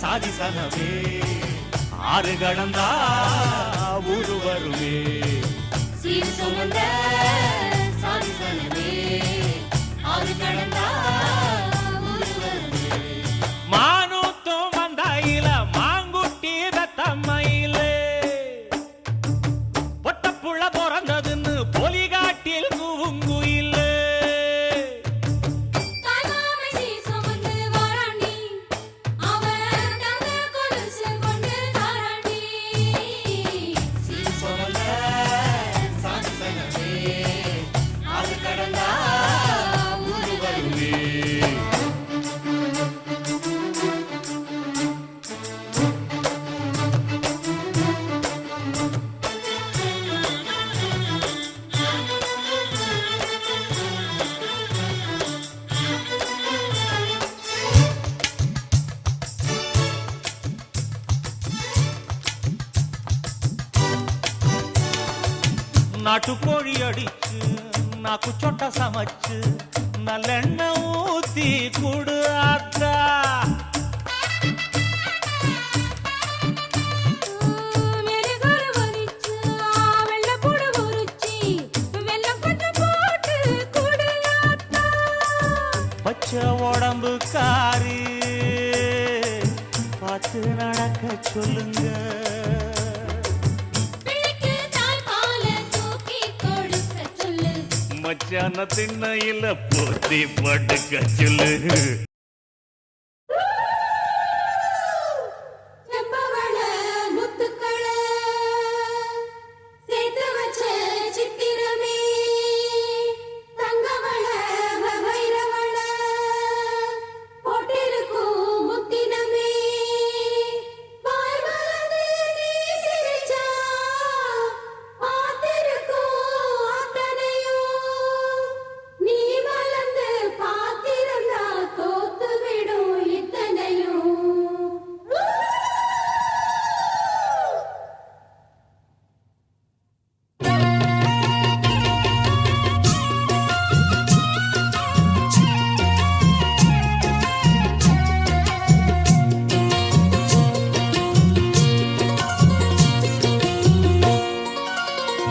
சாதிசனமே ஆறு கடந்தா ஊரு வருமே சீர் சுமந்த சாதிசனமே ஆறு கடந்தா ஊரு வருமே மானூத்தும் வந்தாயில மாங்குட்டி ரத்தம்மையிலே பொட்டப்புள்ள பிறந்ததுன்னு நாட்டுக்கோழி அடிச்சு நாக்கு சொட்ட சமைச்சு நல்லெண்ணெய் ஊத்தி குடு ஆத்தா. பச்சை உடம்பு காரி பார்த்து நடக்க சொல்லுங்க. மச்சான திண்ணையில போத்தி படுக்க சொல்லு.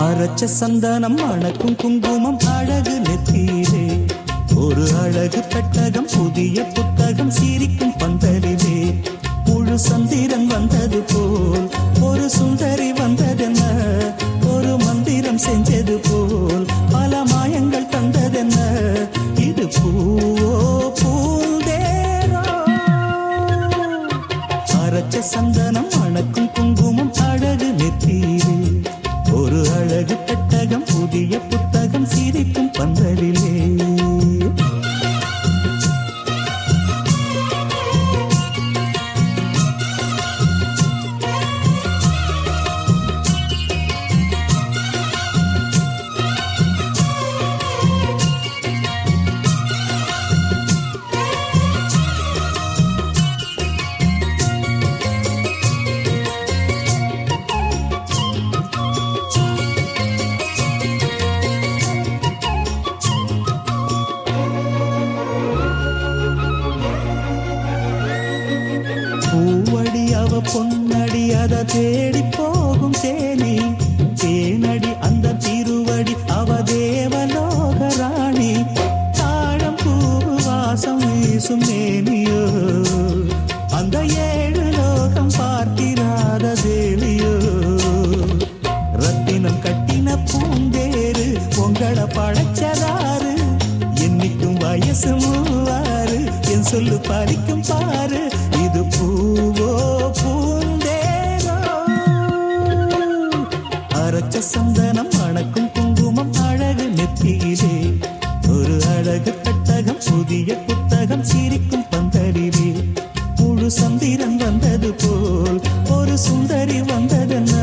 அரைச்ச சந்தனம் அணக்கும் குங்குமம் அழகு நெத்தியிலே ஒரு அழகு பெட்டகம் புதிய புத்தகம் சிரிக்கும் பந்தலிலே முழு சந்திரன் வந்தது போல் ஒரு சுந்தரி வந்ததென்ன ஒரு மந்திரம் செஞ்சது போல் பல மாயங்கள் தந்ததென்ன இது பூவோ பூந்தேரோ. அரைச்ச சந்தனம் அணக்கும் குங்குமம் அழகு நெத்தியிலே ஒரு அழகு பெட்டகம் புதிய புத்தகம் சிரிக்கும் பந்தலிலே. பூவடி அவ பொன்னடி அத தேடி போகும் தேனி தேனடி அந்த திருவடி அவ தேவலோக ராணி தாழம் பூவு வாசம் வீசும் மேனியோ அந்த ஏழு லோகம் பார்த்திராத தேவியோ. ரத்தினம் கட்டின பூந்தேரு பொங்கலை படைச்சதாரு என்னைக்கும் வயசு மூவாரு என் சொல்லு பறிக்கும் பாரு இது பூவோ பூந்தேரோ. அரைச்ச சந்தனம் அணக்கும் குங்குமம் அழகு நெத்தியிலே ஒரு அழகு பெட்டகம் புதிய புத்தகம் சிரிக்கும் பந்தலிலே முழு சந்திரன் வந்தது போல் ஒரு சுந்தரி வந்ததென்ன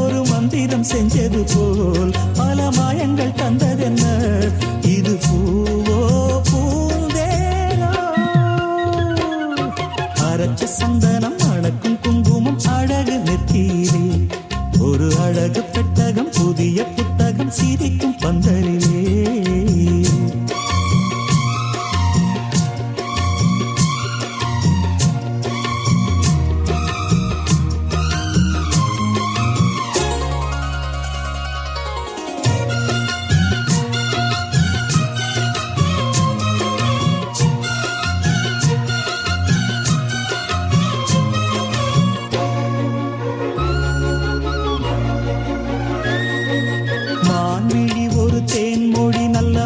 ஒரு மந்திரம் செஞ்சது போல் பல மாயங்கள் தந்ததென்ன இது பூவோ பூந்தேரோ. அரைச்ச சந்தனம் அணக்கும் குங்குமம் அழகு நெத்தியிலே ஒரு அழகு பெட்டகம் புதிய புத்தகம் சிரிக்கும் பந்தலிலே.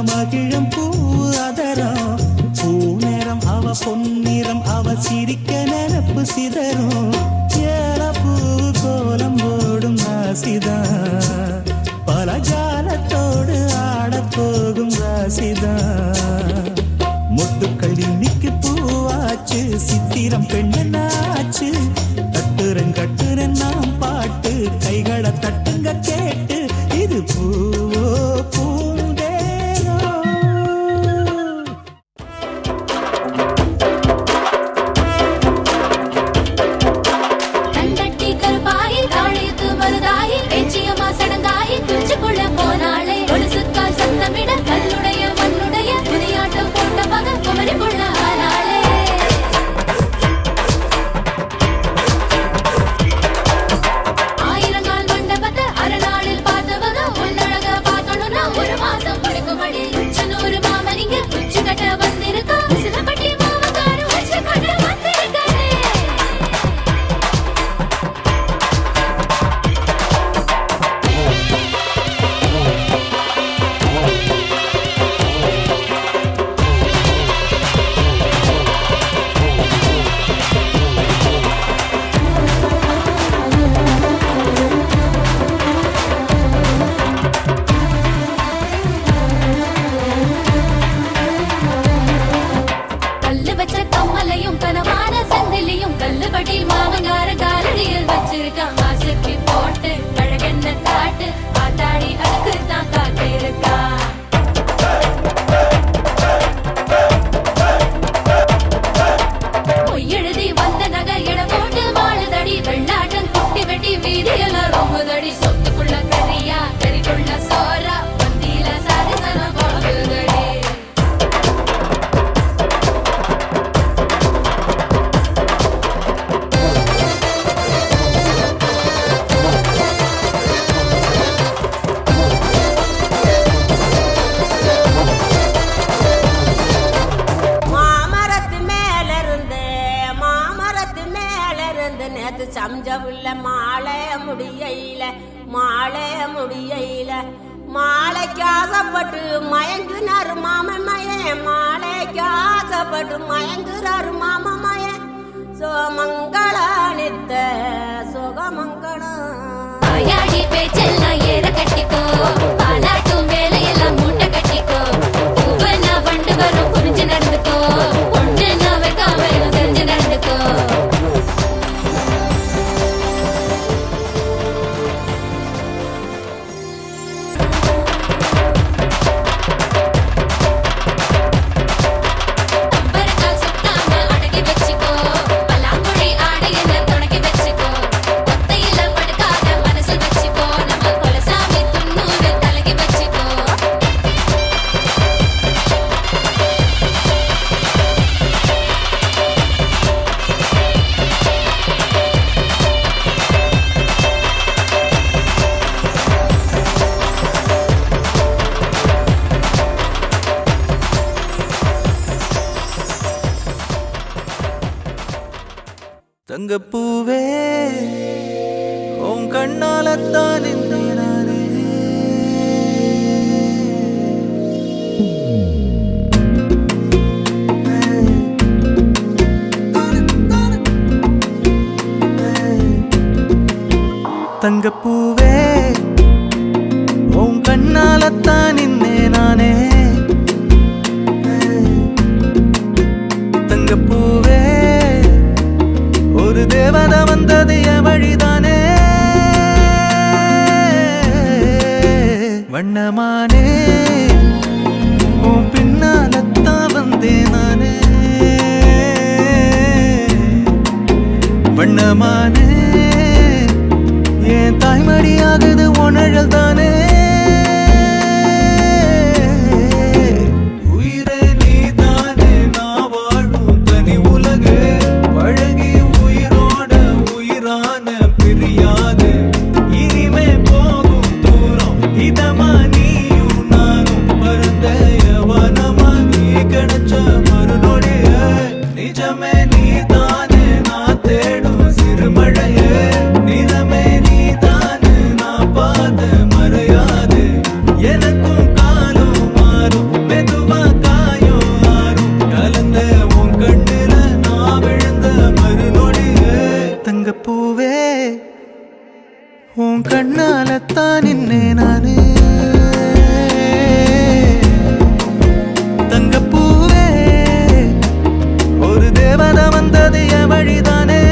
மகிழம் பூ அதரம் பூநேரம் அவ பொன்னிறம் அவ சிரிக்க நிரப்பு சிதறும் ஏறப்பூ கோலம் ஓடும் ராசிதான் பல ஜாலத்தோடு ஆடப்போகும் ராசிதான். முட்டுக்கள் இன்னைக்கு பூவாச்சு சித்திரம் பெண்ணாச்சு தட்டுரன் கட்டுரன் நாம் பாட்டு கைகளை தட்டுங்க கேட்டு இது பூவோ பூந்தேரோ. கருப்பாயி தாழையத்து மருதாயி பேச்சியம்மா சடங்காயி துச்சுக்குள்ள முடியையில மாலை முடியையில மாலைக்கு ஆசைப்பட்டு மயங்குனாரு மாமன் மயன் மாலைக்கு ஆசைப்பட்டு மயங்குறாரு மாமன் மயன் சோமங்கள நித்த சுகமங்களம் ஆயாடி பேச்செல்லாம் ஏற கட்டிக்கோ பாலாட்டும் வேலையெல்லாம் மூட்டை கட்டிக்கோ பூவனா வண்டு வரும் புரிஞ்சு நடந்துக்கோ ஒன்று நான் வைக்காம தெரிஞ்சு நடந்துக்கோ தங்கப்பூவே உன் கண்ணாலத்தான் நானே தங்கப்பூவே உன் கண்ணாலத்தான் நானே தங்கப்பூவே ஒரு தேவதை வந்தது என் வழிதானே வண்ணமானே உன் பின்னாலத்தான் வந்தேன் நானே வண்ணமானே என் தாய்மடியாகுது உணழல் தானே தங்கப்பூவே உன் கண்ணாலத்தான் நானே தங்கப்பூவே ஒரு தேவதை வந்தது என் வழிதானே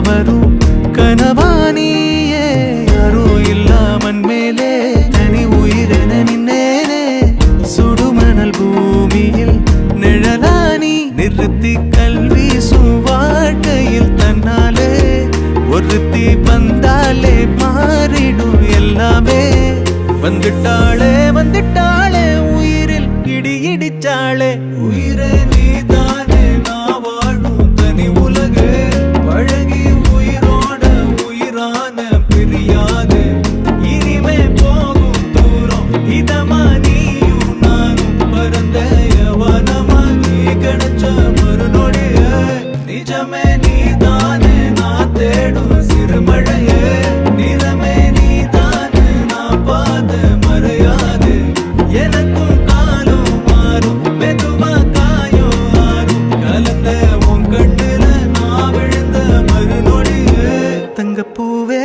வரும் கனவானியே யாரும் இல்லாமன் மேலே தனி உயிரென நின்னேனே சுடுமணல் பூமியில் நிழலானி நிறுத்தி கல்வி வாழ்க்கையில் தன்னாலே ஒருத்தி வந்தாலே மாறிடும் எல்லாமே வந்துட்டாளே வந்துட்டாளே உயிரில் இடி இடிச்சாளே உயிரே நீதானே நான் வாழும் தனி உலகு பழகி உயிரோட உயிரான பிரியாது இனிமே போகும் தூரம் இதமா நீயும் நானும் பரந்த யவனமா நீ கிடைச்ச மறுநொடிய நிஜமே நீதானே நான் தேடும் சிறுமழையே நிறமே நீதானே நான் பாத மறையாது எனக்கும் காலம் மாறும் மெதுவா காயம் ஆறும் கலந்த உன் கண்ணுல நான் விழுந்த மறுநொடியே தங்கப்பூவே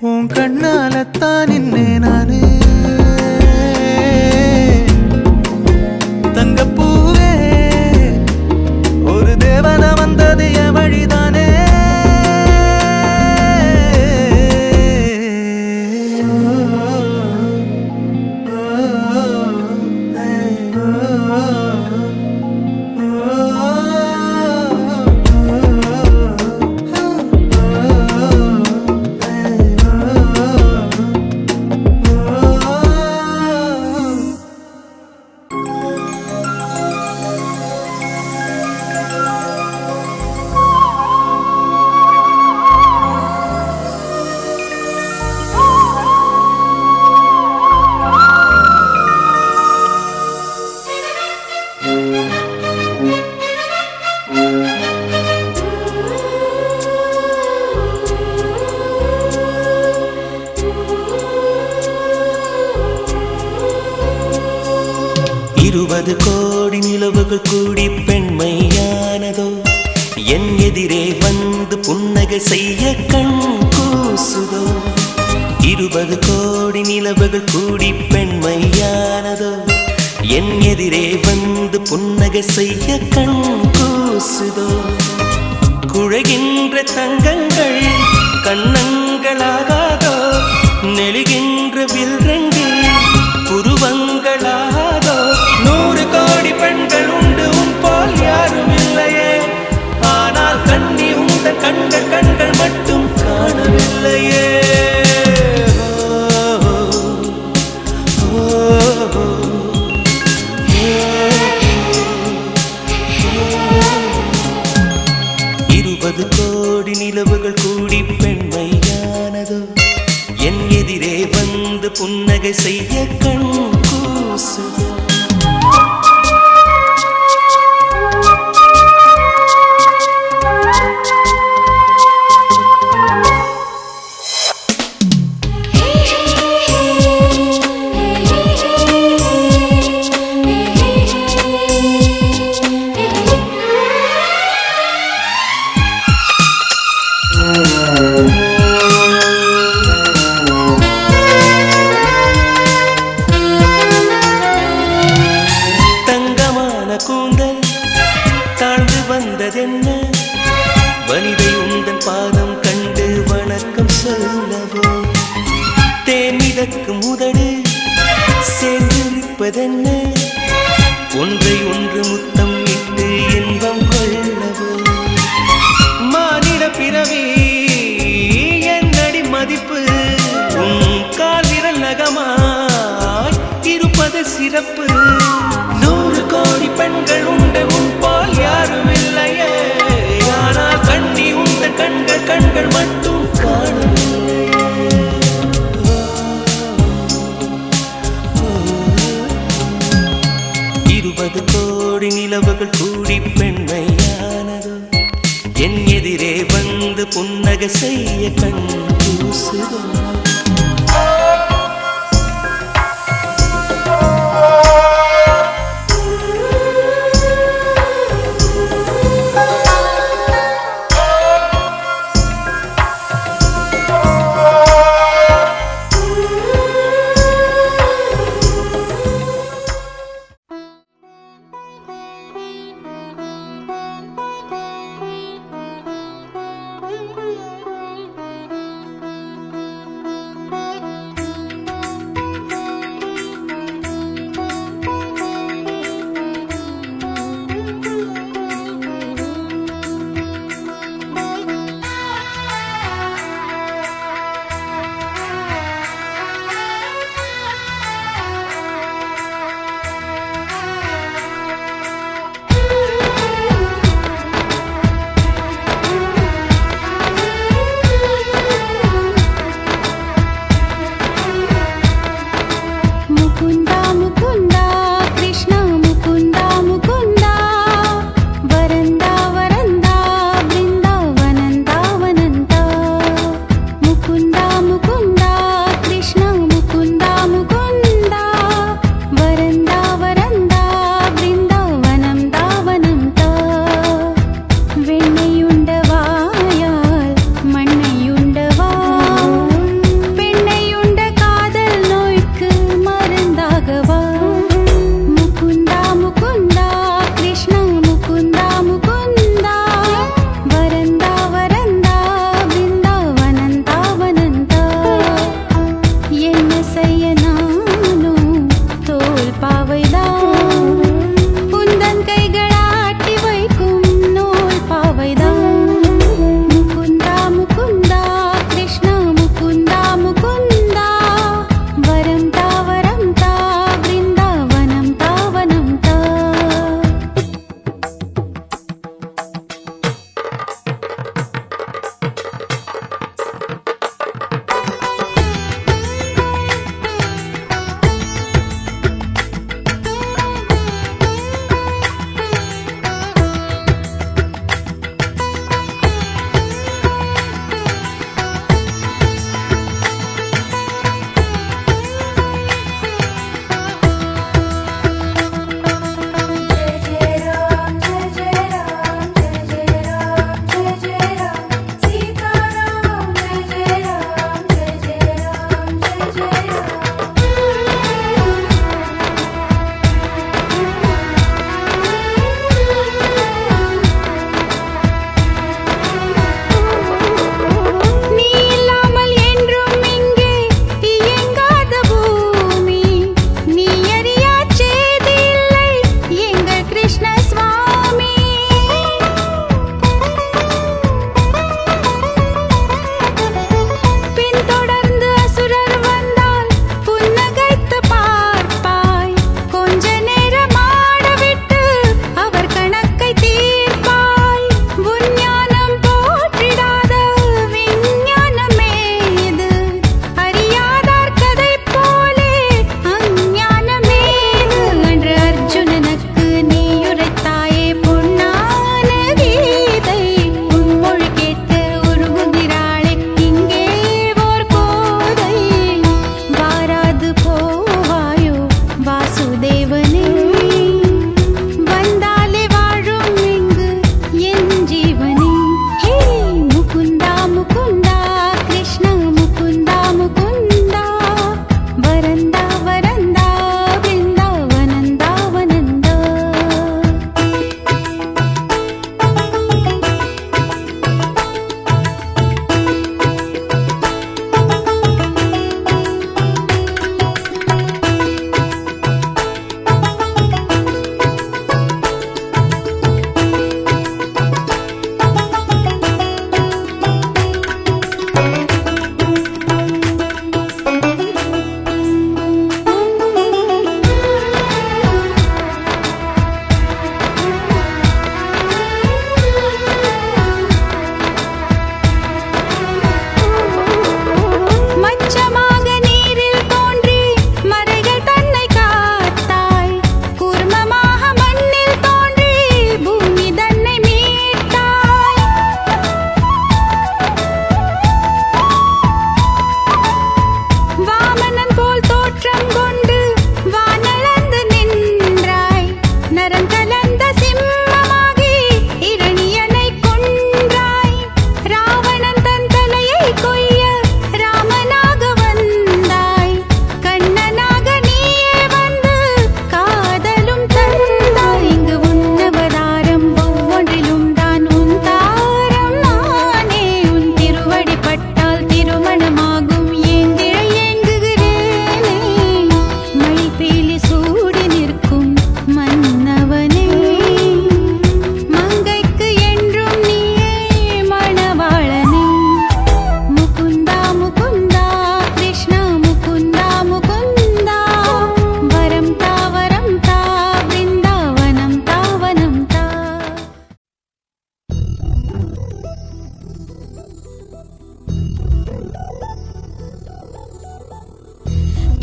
உன் கண்ணாலத்தான் நானே தங்கப்பூவே ஒரு தேவதை வந்தது என் வழிதானே 20 கோடி நிலவுகள் கூடி பெண்மையானதோ என் எதிரே வந்து புன்னகை செய்ய கண் கூசுதோ 20 கோடி நிலவுகள் கூடி பெண்மையானதோ என் எதிரே வந்து புன்னகை செய்ய கண் கூசுதோ குழைகின்ற தங்கங்கள் கண்ணங்களாகாதோ நெழுகின்ற வில்ரங்கில் புருவங்களாகாதோ 100 கோடி பெண்கள் உண்டு உன் போல் யாரும் இல்லையே ஆனால் கண்ணி உந்த கண்கள் மட்டும் காணவில்லையே கோடி நிலவுகள் கூடி பெண்மையானதோ என் எதிரே வந்து புன்னகை செய்ய கண் கூசுதோ கூந்தல் தாழ்ந்து வந்ததென்ன வனிதை உந்தன் பாதம் கண்டு வணக்கம் சொல்லவோ தேமிதக்கும் உதடு சேர்ந்திருப்பதென்ன ஒன்றை ஒன்று முத்தம் இட்டு இன்பம் கொள்ளவோ மானிட பிறவி என்னடி மதிப்பு உன் கால் விரல் நகமாய் இருப்பது சிறப்பு 100 கோடி பெண்கள் உண்டு உன் போல் யாரும் இல்லையே ஆனால் கண்ணி உந்த கண்கள் மட்டும் காணவில்லையே 20 கோடி நிலவுகள் கூடி பெண்மையானதோ என் எதிரே வந்து புன்னகை செய்ய கண் கூசுதோ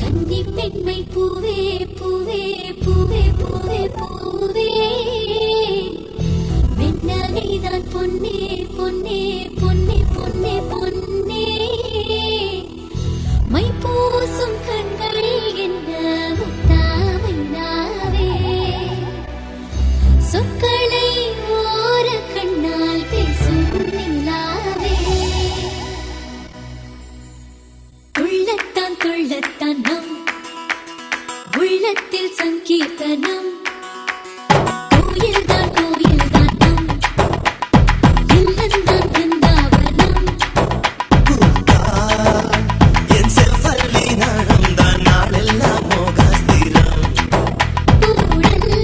கன்னி பெண்மை பூவே பூவே பூவே பூவே பூவே வெண்ணலைதான் பொன்னே பொன்னே பொன்னே பொன்னே பொன்னே மை பூசும் கண்கள் என்ன முத்தாமைனாவே சொற்களை ஓர கண்ணால் பேசும் நிலாவே உள்ளத்தான் கொள்ளத்தான் நம் உள்ளத்தில் சங்கீர்த்தனம் கோயில்தான் கோயில்தான் நம் இல்லந்தான் பிருந்தாவனம் என் செல்வல்லி நாணம் தான் நாளெல்லாம் மோகாஸ்திரம் கூடல்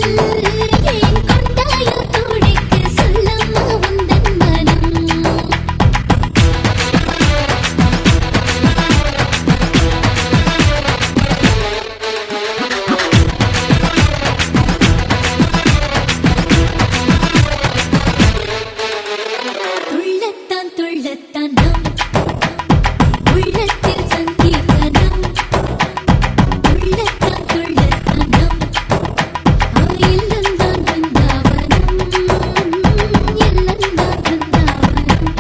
ஏன் கொண்டாயோ தோழிக்கு சொல்லம்மா உந்தன் மனம் துள்ளத்தான் துள்ளத்தான் நம் உள்ளத்தில் சங்கீர்த்தனம் துள்ளத்தான் துள்ளத்தான் நம் இல்லந்தான் பிருந்தாவனம் இல்லந்தான் பிருந்தாவனம்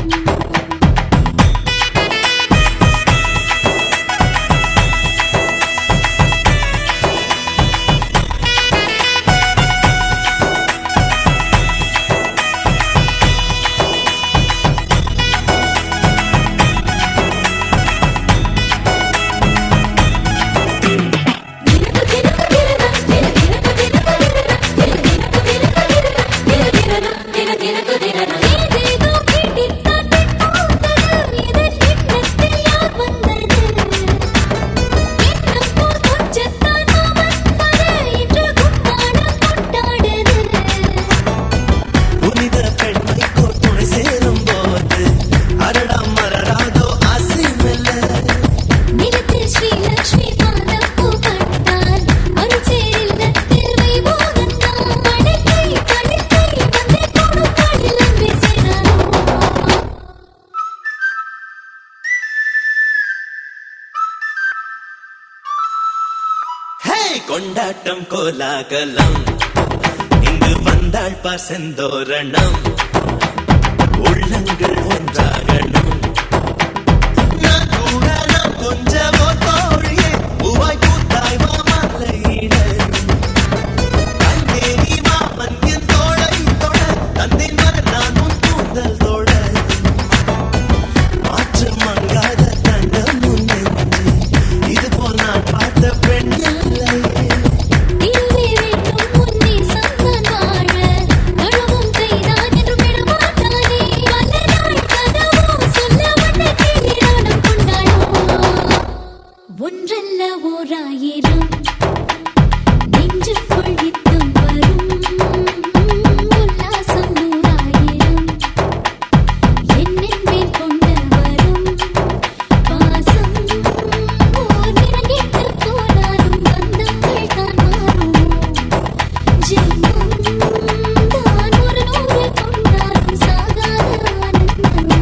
ஏதேதோ கேட்டித்தான் போனது இதன் எண்ணத்தில் யார் வந்தது எண்ணம் போல் கொஞ்சத்தான் வந்தது இன்று கும்மாளம் கொண்டாடுது புனித பெண்மை கோட்டுணை சேரும் போது அரடம் மரராதோ ஆசை மெல்ல நிலத்தில் ஸ்ரீலக்ஷ்மி பாதப்பூ கண்டால் அருச்சேரில்லத்தில் வைபோகந்தான் படுக்கை படுக்கை வந்து கொடுக்காடில் அன்பே சேராரோ ஹே கொண்டாட்டம் கோலாகலம் இங்கு வந்தாள் பார் செந்தோரணம் உள்ளங்கள் ஒன்றாகணும் நான் கூட நான் கொஞ்சமோ தோழியே பூவாய் பூத்தாய் மாமலையிட அங்கே நீ மாமன் என் தோளை தொட தந்தின் மலர் நான் உன் கூந்தல் தொட மாற்று மங்காத தங்கம் உன் நெஞ்சு இது போல் நான் பார்த்த பெண் இல்லையே திருவே வேண்டும் முன்னே சந்தான் வாழ கழுவும் கைதான் என்று விடமாட்டானே பல நாள் கனவும் சொல்ல வந்த கேளிராடம் கொண்டாடோ ஒன்றல்ல ஓராயிரம் நெஞ்சுக்குள் நித்தம் வரும் உல்லாசம் நூறாயிரம் என்னென்மேல் கொண்ட வரும் பாசம் ஓர் நிறங்கிட்டு போனாலும் பந்தங்கள் தான் மாறுமோ ஜென்மம் தான் ஒரு நூறு கொண்டாலும் சாகாத ஆனந்தமோ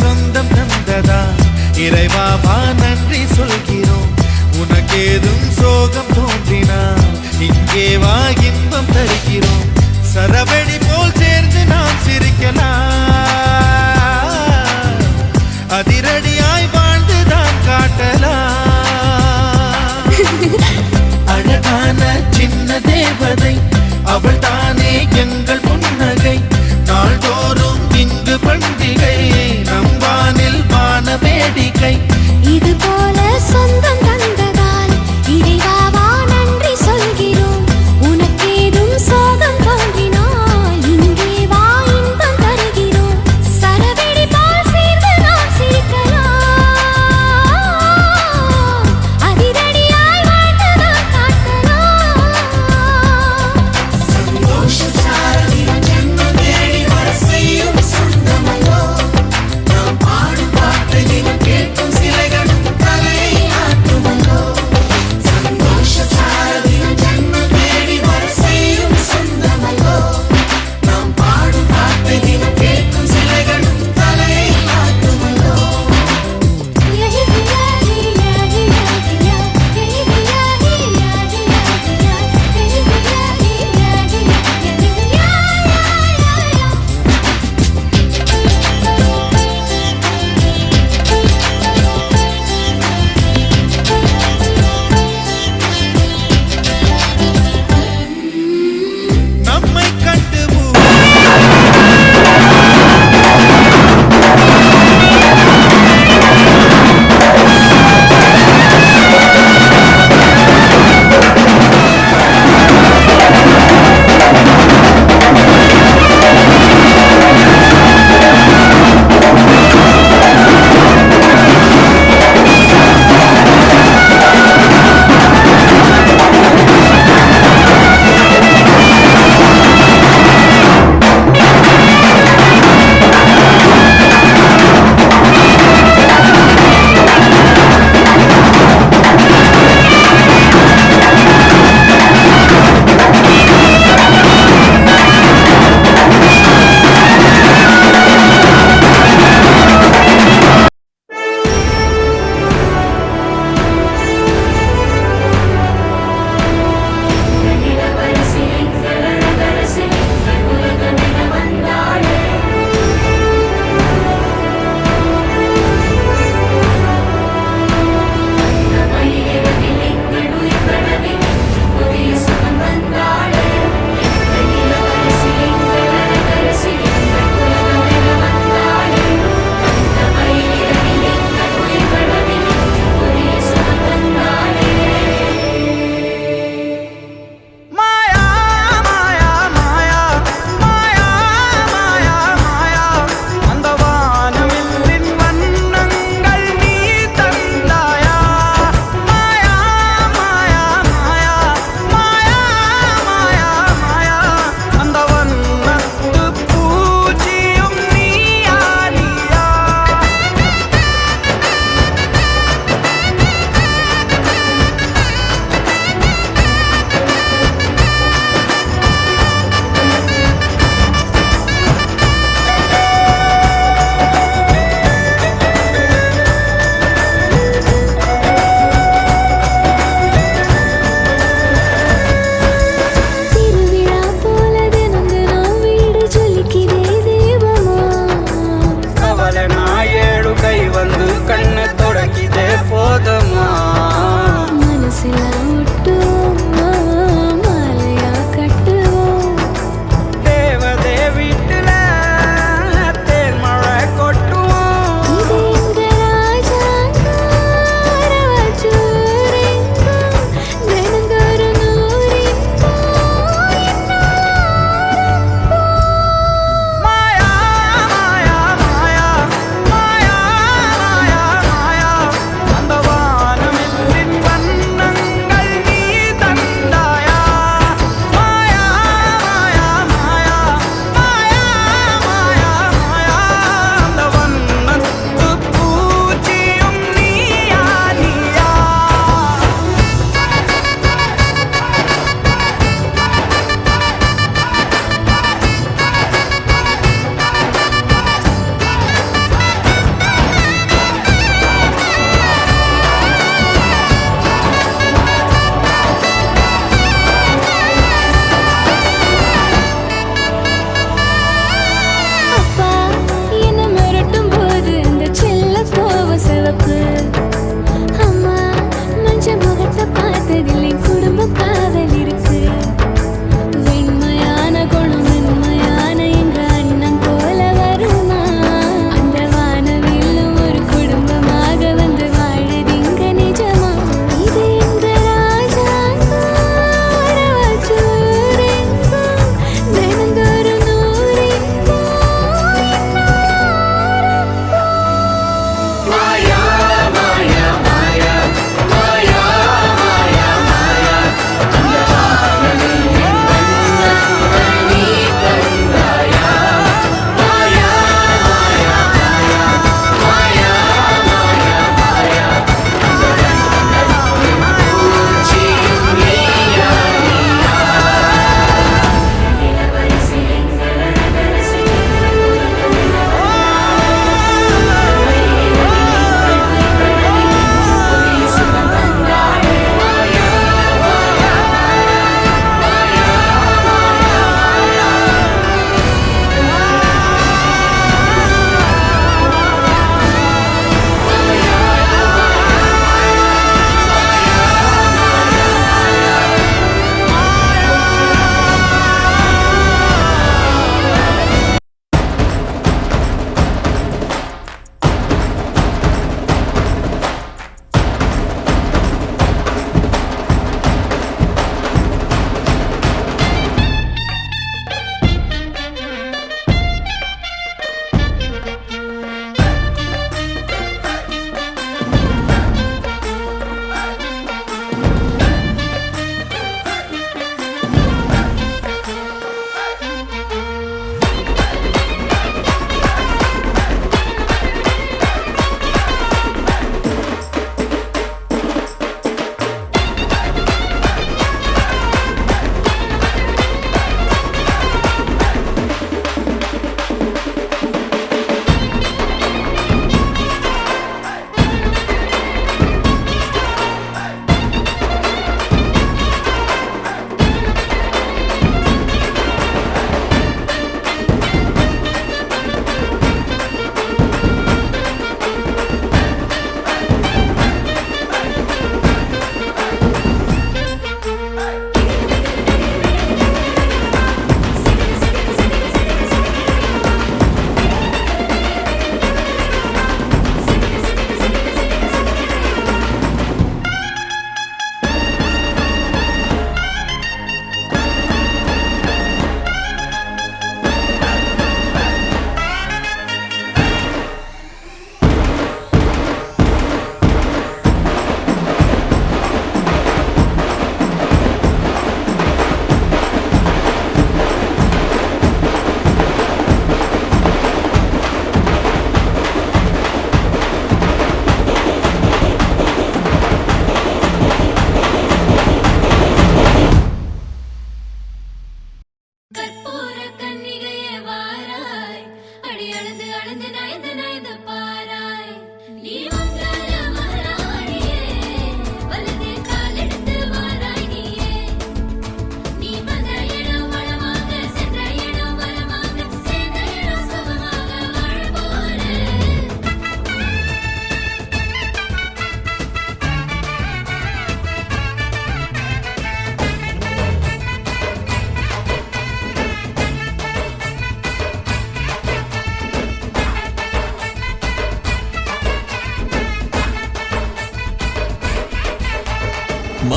சொந்தம் தந்ததா இறைவாவா நன்றி சொல்கிறோம். உனக்கேதும் சோகம் தோன்றினால் இங்கே வா இன்பம் தருகிறோம். சரவெடி போல் சேர்ந்து நாம் சிரிக்கலாம், அதிரடியாய் வாழ்ந்துதான் காட்டலாம். அழகான சின்ன தேவதை அவள் தானே எங்கள் புன்னகை. நாள்தோறும் இங்கு பண்டிகை, நம்பானில் வான வேடிக்கை. இது போல சொந்தம் தந்ததால் இறைவாவா நன்றி சொல்கிறோம். உனக்கேதும் சோகம் தோன்றினால் இங்கே வா இன்பம் தருகிறோம். சரவெடி போல் சேர்ந்து நாம் சிரிக்கலாம், அதிரடியாய் வாழ்ந்துதான் காட்டலாம். சந்தோஷ சாரதியும் ஜென்மம் தேடி வர செய்யும் சொந்தமல்லோ. நாம் பாடும் பாட்டையும் கேட்கும் சில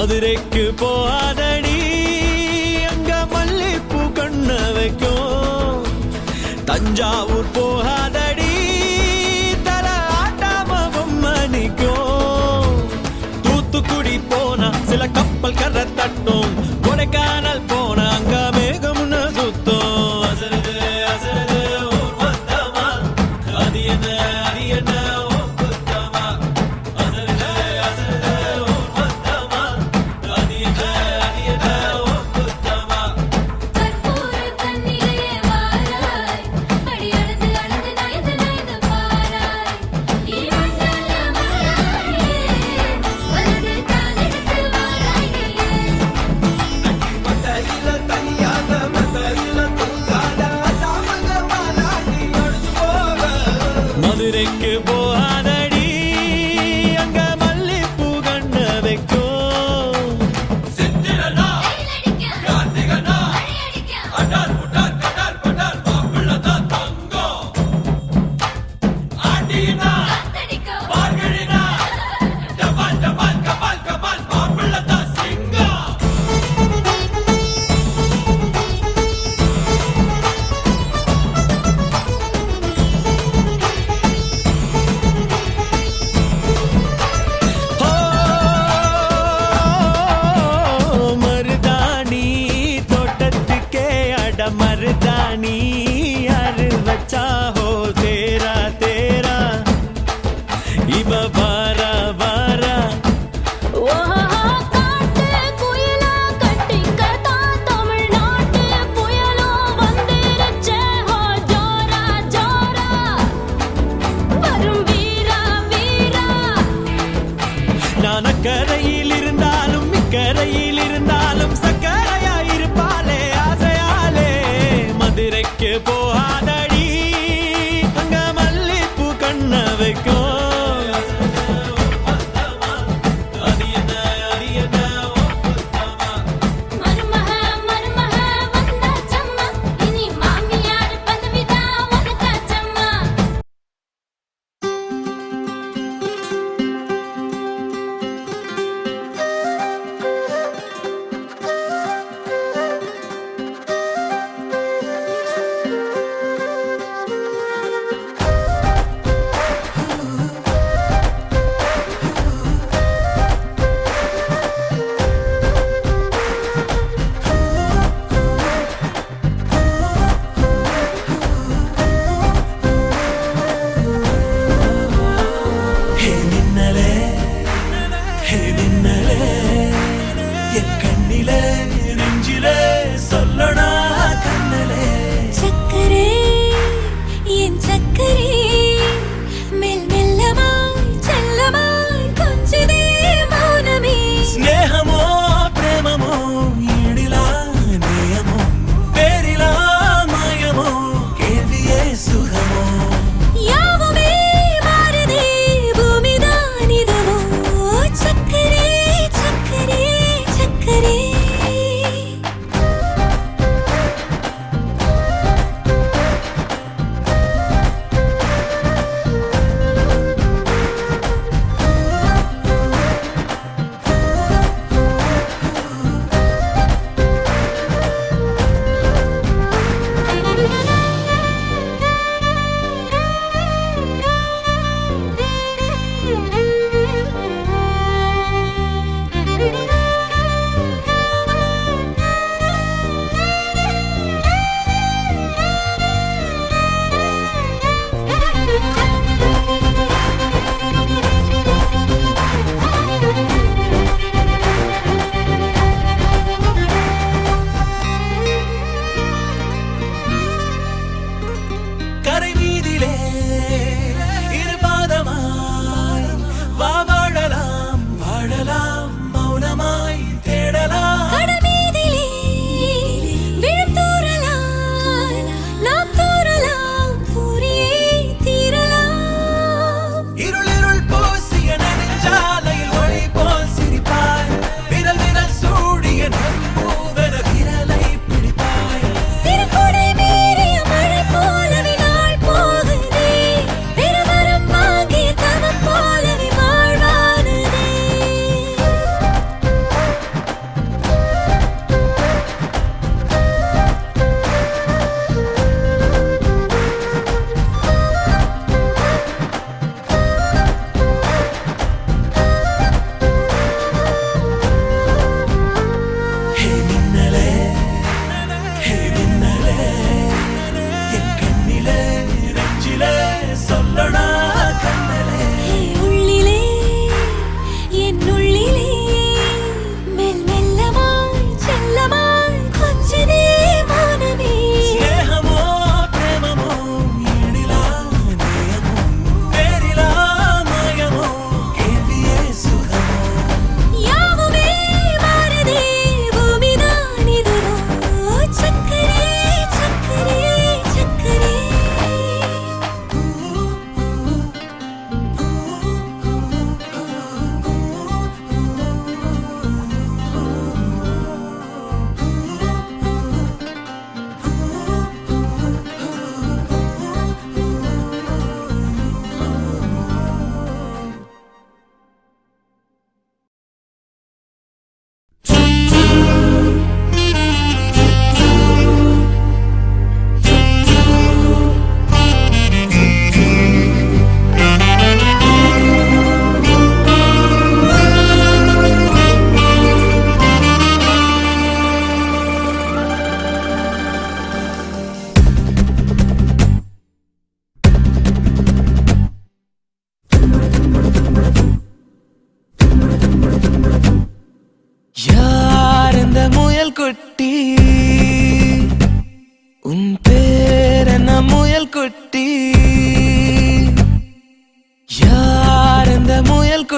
மதுரைக்கு போகாதடி அங்க மல்லிப்பூ கண்ண வைக்கும். தஞ்சாவூர் போகாதடி தல ஆட்டாம பொம்மணிக்கும். தூத்துக்குடி போனா சில கப்பல் கரை தட்டும். கொடைக்கானல் போனா அங்க மேகம்னு சுத்தம். அசருது அசருது ஊர் மொத்தமா அது என்ன அது என்ன உன் குத்தமா. அசருது அசருது ஊர் மொத்தமா அது என்ன அது என்ன உன் குத்தமா. கற்பூர கண்ணிலே வாராய் அடி அழுது அழுது நயந்து நயந்து பாராய் நீ மண்ணால மாறாயே வலது காலெடுத்து வாராய் மத்தையில தனியாக மத்தையில தூங்காத தாமக மாலாடி அடிச்சு போக. மதுரைக்கு போகாதடி அங்க மல்லிப்பூ கண்ண வைக்கும். சித்திரனா கைலடிக்க கார்த்திகனா அடியடிக்க அடார் புடார் கடார் படார் மாப்பிள்ளதான் தங்கம். ஆண்டினா தடிக்கோ மார்கழினா டபால் டபால் கபால் கபால் மாப்பிள்ளதான் சிங்கம். மருதாணி தோட்டத்துக்கே அட மருதாணி யாரு வச்சா ஹோ தேரா தேரா இவ வாரா வாரா. ஓஹோ காட்டு குயிலா கட்டிக்கதா தமிழ்நாட்டு புயலோ வந்திருச்சே ஹோ ஜோரா ஜோரா வரும் வீரா வீரா நான் அக்கரையில் இருந்தாலும் இக்கரையில் இருந்தாலும் சக்கரையா இருப்பாளே ஆசையாலே. மதுரைக்கு போகாதடி அங்க மல்லிப்பூ கண்ண வைக்கும். அது என்ன அது என்ன உன் குத்தமா. மருமக மருமக வந்தாச்சம்மா இனி மாமியார் பதவிதா உனக்காச்சம்மா.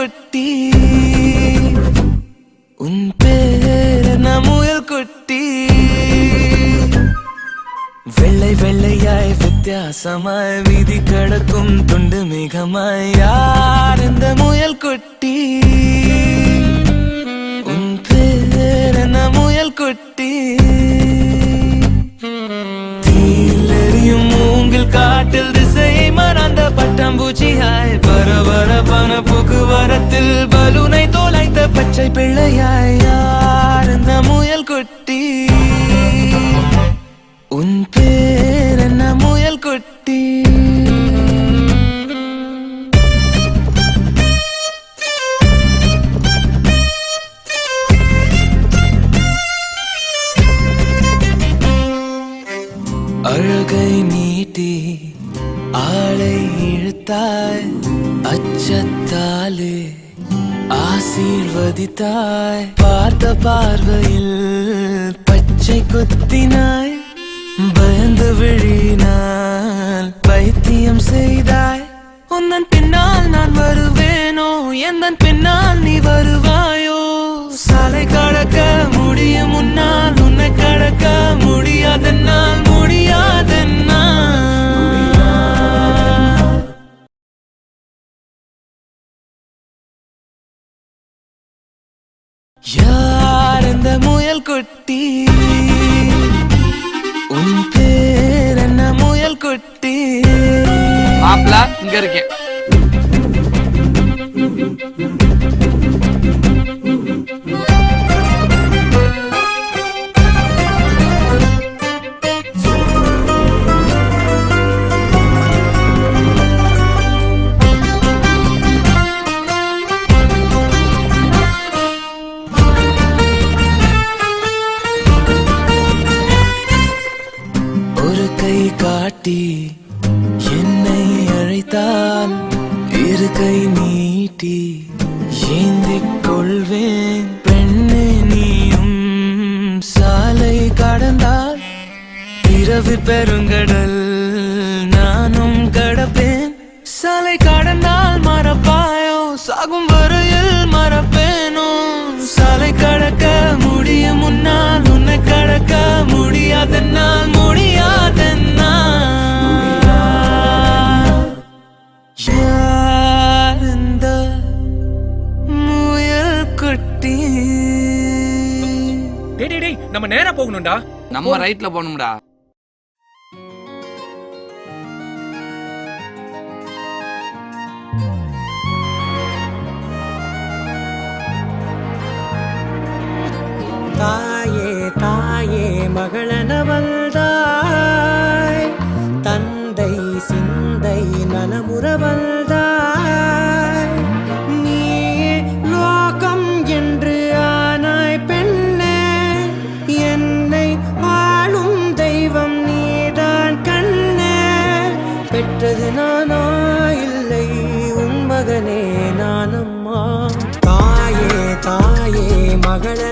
குட்டி உன் பேர் என்ன முயல் குட்டி வெள்ளை வெள்ளையாய் வித்தியாசமாய் வீதி கடக்கும் துண்டு மேகமாய் யார் இந்த முயல் குட்டி உன் பேர் என்ன முயல் குட்டி தீலெறியும் மூங்கில் காட்டில் திசையை மறந்த பட்டாம்பூச்சியாய் பரபரப்பான போக்குவரத்தில் பலூனை தோலைத்த பச்சை பிள்ளையாய் யார் இந்த முயல் குட்டி உன் பேர் என்ன முயல் குட்டி அழகை நீட்டி ஆளை இழுத்தாய் அச்சத்தாலே ஆசீர்வதித்தாய் பார்த்த பார்வையில் பச்சை குத்தினாய் பயந்து விழினால் பைத்தியம் செய்தாய் உந்தன் பின்னால் நான் வருவேனோ எந்தன் பின்னால் நீ வருவாயோ சாலை கடக்க முடியும் முன்னால் உன்னை கடக்க முடியாதென்னால் முடியாதென்னால் யார் இந்த முயல் குட்டி உன் பேர் என்ன முயல் குட்டி மாப்ள இங்க இருக்கேன் ஒரு கை காட்டி என்னை அழைத்தால் இரு கை நீட்டி ஏந்திக் கொள்வேன் பெண்ணே நீயும் சாலை கடந்தால் இரவு பெருங்கடல் நானும் கடப்பேன் சாலை கடந்தால் மறப்பாயோ சாகும் வரையில் மறப்பேனோ சாலை கடக்க முடியும் முன்னால் உன்னை கடக்க முடியாதென்னால் முடியாதென்னால் யார் இந்த முயல் குட்டி டேய் நம்ம நேரா போகணும்டா நம்ம ரைட்ல போகணும்டா தாயே தாயே மகளனவள்தாய் தந்தை சிந்தை நலமுறவள்தாய் நீயே லோகம் என்று ஆனாய் பெண்ணே என்னை வாழும் தெய்வம் நீதான் கண்ணே பெற்றது நானா இல்லை உன் மகனே நானம்மா தாயே தாயே மகளனவள்தாய்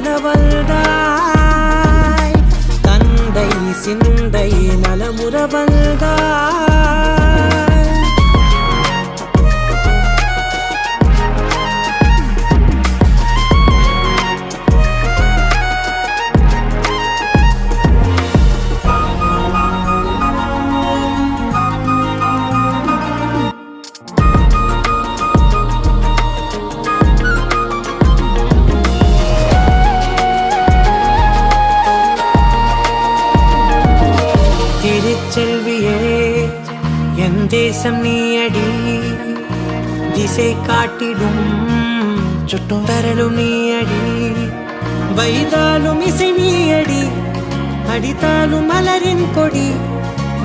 தந்தை சிந்தை நலமுறவள்தாய் திருச்செல்வியே என் தேசம் நீயடி திசை காட்டிடும் சுட்டும் வரலும் நீயடி வைதாலும் இசை நீயடி அடித்தாலும் மலரின் கொடி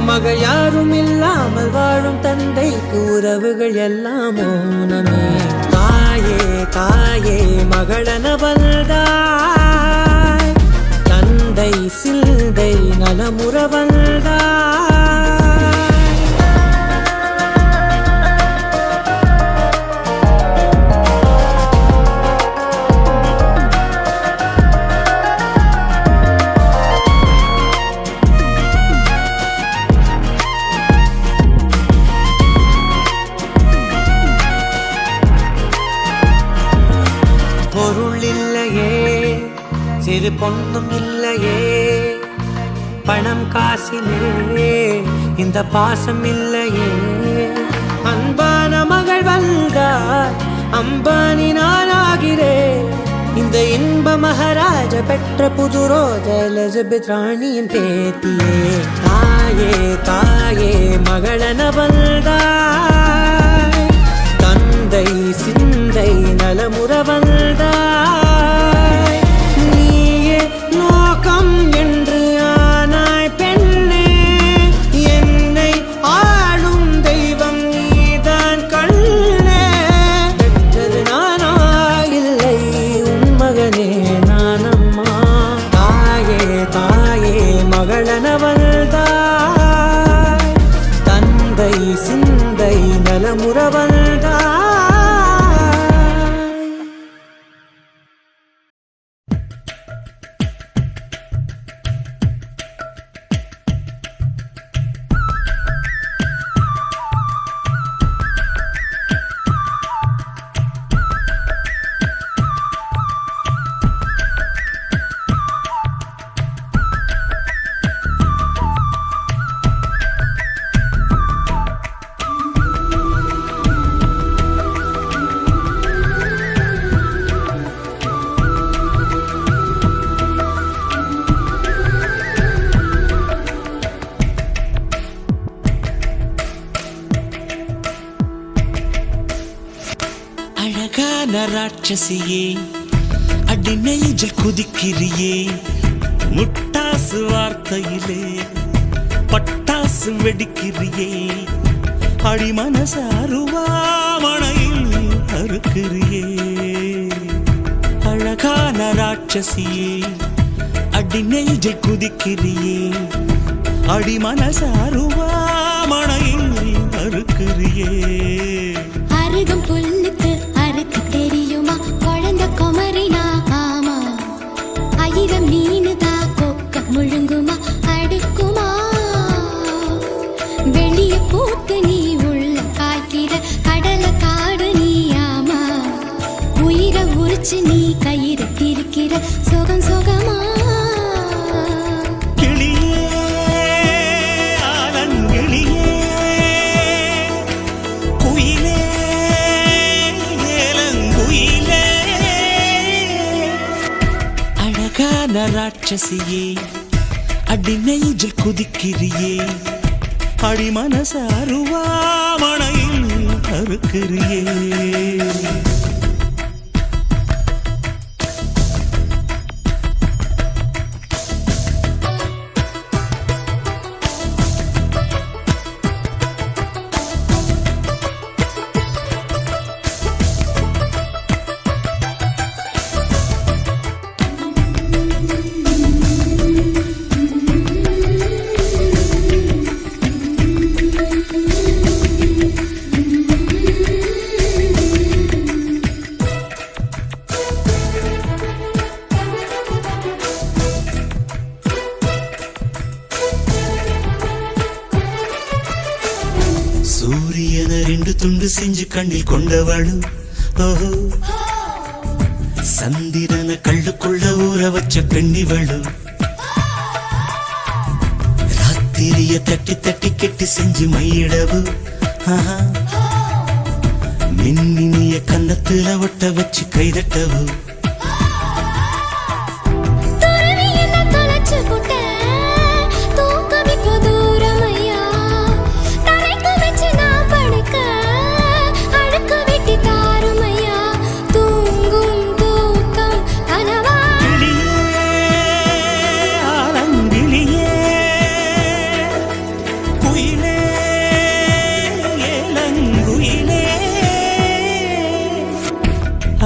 மகள் யாரும் இல்லாமல் வாழும் தந்தைக்கு உறவுகள் எல்லாம் மௌனமே தாயே தாயே மகளனவள்தாய் தந்தை சிந்தை நலமுறவள்தாய் பொருள் இல்லையே, சிறு பொண்ணும் இல்லையே, பணம் காசிலே இந்த பாசம் இல்லையே. அன்பான மகள் வந்தார், அம்பானி நானாகிறேன். இந்த இன்ப மகாராஜ பெற்ற புது ரோஜ எலிசபெத் ராணியின் பேத்தியே. தாயே தாயே மகளன வந்தாய், தந்தை சிந்தை நலமுற வந்தாய். நீயே லோகம் என்று ஆனாய் பெண்ணே, என்னை ஆளும் தெய்வம் நீதான் கண்ணே. பெற்றது நானா இல்லை உன் மகனே நானம்மா. தாயே தாயே மகளன வந்தாய், தந்தை சிந்தை நலமுற வந்தாய். அழகான ராட்சசியே, அடி நெஞ்சில் குதிக்கிறியே. முட்டாசு வார்த்தையிலே பட்டாசு வெடிக்கிறியே. அடி மனசு அருவாமணையில் அறுக்கிறியே. அழகான ராட்சசியே, அடி நெஞ்சில் குதிக்கிறியே. அடி மனசு அருவாமணையில் அறுக்கிறியே. அருகம் புல்லுக்கு அறுக்க தெரியுமா? குழந்தை குமரினா ஆமா. ஆயிரம் மீனுதா கொக்க முழுங்குமா அடுக்குமா? வெளிய பூத்து நீ உள்ள காய்க்கிற கடல காடு நீ ஆமா. உயிரை உரிச்சு நீ கயிறு திரிக்கிற சுகம் சுகமா? ராட்சசியே, அடி நெஞ்சில் குதிக்கிறியே. அடி மனசு அருவாமணையில் அறுக்கிறியே. சூரியன ரெண்டு துண்டு செஞ்சு கண்ணில் கொண்டவளு. ஓஹோ, சந்திரன கள்ளுக்குள்ள ஊற வச்ச பெண்ணிவளு. ராத்திரிய தட்டி தட்டி கெட்டி செஞ்சு மையிடவு. மின்னினிய கன்னத்துல ஒட்ட வச்சு கைதட்டவு.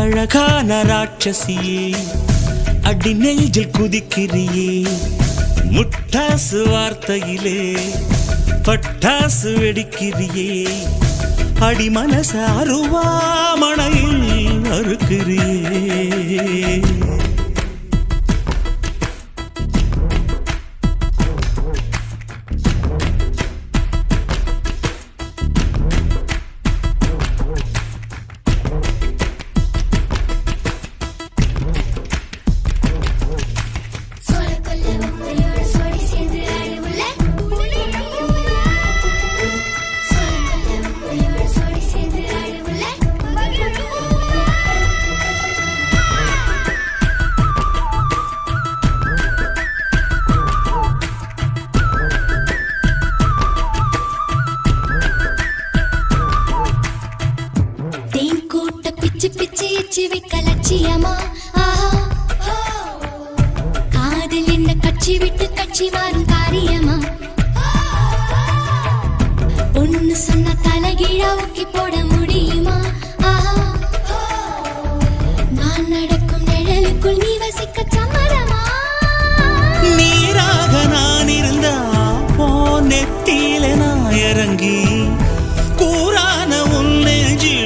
அழகான ராட்சசியே, அடி நெஞ்சில் குதிக்கிறியே. முட்டாசு வார்த்தையிலே பட்டாசு வெடிக்கிறியே. அடி மனசு அருவாமணையில் அறுக்கிறியே. பிச்சு பிச்சு எச்சு வைக்க லட்சியமா ஆஹா காதல் என்ன கட்சி விட்டு கட்சி மாறும் காரியமா ஒன்னு சொன்ன தலைகீழா ஊக்கி போட முடியுமா ஆஹா நான் நடக்கும் நிழலுக்குள் நீ வசிக்க சம்மதமா நீராக நான் இருந்தா நெத்தியில நான் இறங்கி கூறான உன் நெஞ்சில்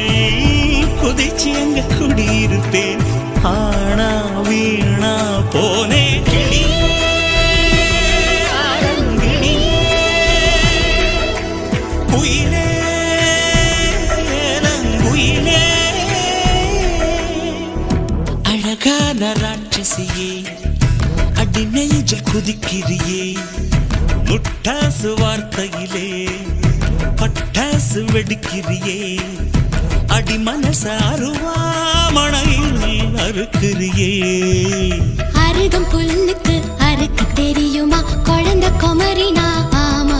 குதிச்சு எங்க குடியிருப்பேன் ஆனா வீணா போனே கிளி அரங்கிளி குயிலே நங்குயிலே அழகான ராட்சசியே அடி நெஞ்சில் குதிக்கிறியே முட்டாசு வார்த்தையிலே பட்டாசு வெடிக்கிறியே அடி மனச அருவாமணையில் அறுக்கிறியே அருகம் புல்லுக்கு அறுக்க தெரியுமா குழந்தை குமரினா ஆமா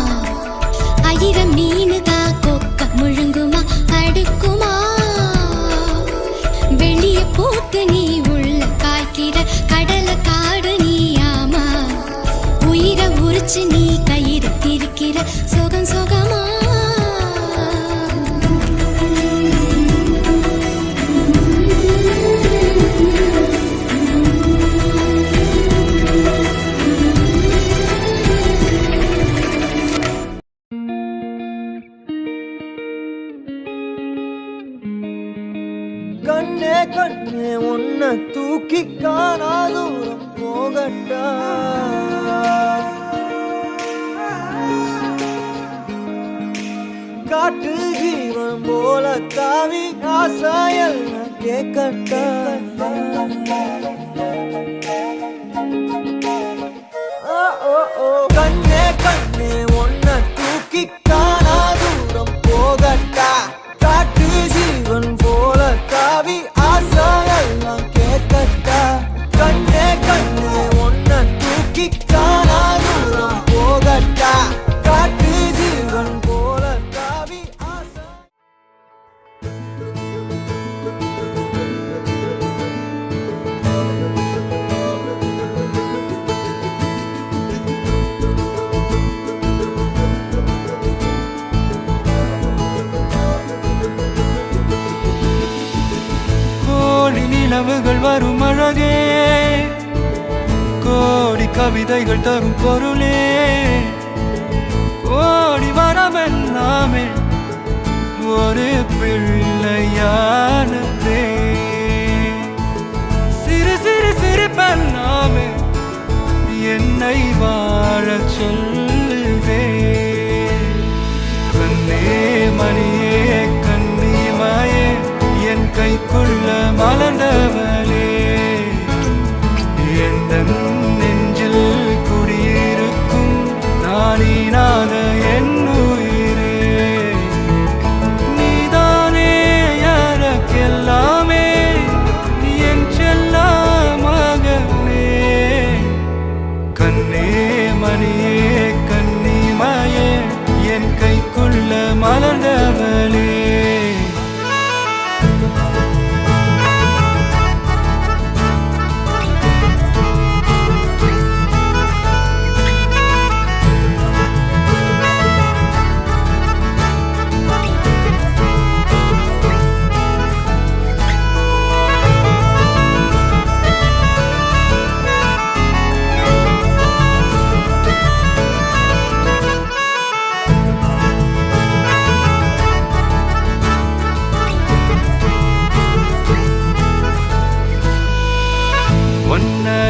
ஆயிரம் மீனுதா கொக்க முழுங்குமா அடுக்குமா வெளிய பூத்து நீ உள்ள காய்க்கிற கடல காடு நீ ஆமா உயிரை உரிச்சு நீ கயிறு திரிக்கிற சுகம் சுகமா கண்ணே கண்ணே உன்னை தூக்கி காணா தூரம் போகட்டா காட்டு ஜீவன் போல தாவி ஆசாயெல்லாம் கேட்கட்டா கண்ணே கண்ணே உன்னை தூக்கி காணா தூரம் போகட்டா காட்டு ஜீவன் போல தாவி ஆசாயெல்லாம் கேட்கட்டா கண்ணே கண்ணே உன்னை தூக்கி காணா தூரம் போகட்டா காட்டு ஜீவன் போல தாவி ஆசா கோடி நிலவுகள் வரும் அழகே கோடி கவிதைகள் தரும் பொருளே கோடி வரமெல்லாமே ஒரு பிள்ளையானதே சிறு சிறு சிரிப்பெல்லாமே என்னை வாழச் சொல்லுதே கண்ணே மணியே கண்ணிமாயே என் கைக்குள்ள மலர்ந்தவளே எந்த நெஞ்சில் குடியிருக்கும் நானீனாக என் உயிரே நீதானே எனக்கெல்லாமே என் செல்ல மகனே கண்ணே மணியே கண்ணிமாயே என் கைக்குள்ள மலர்ந்தவளே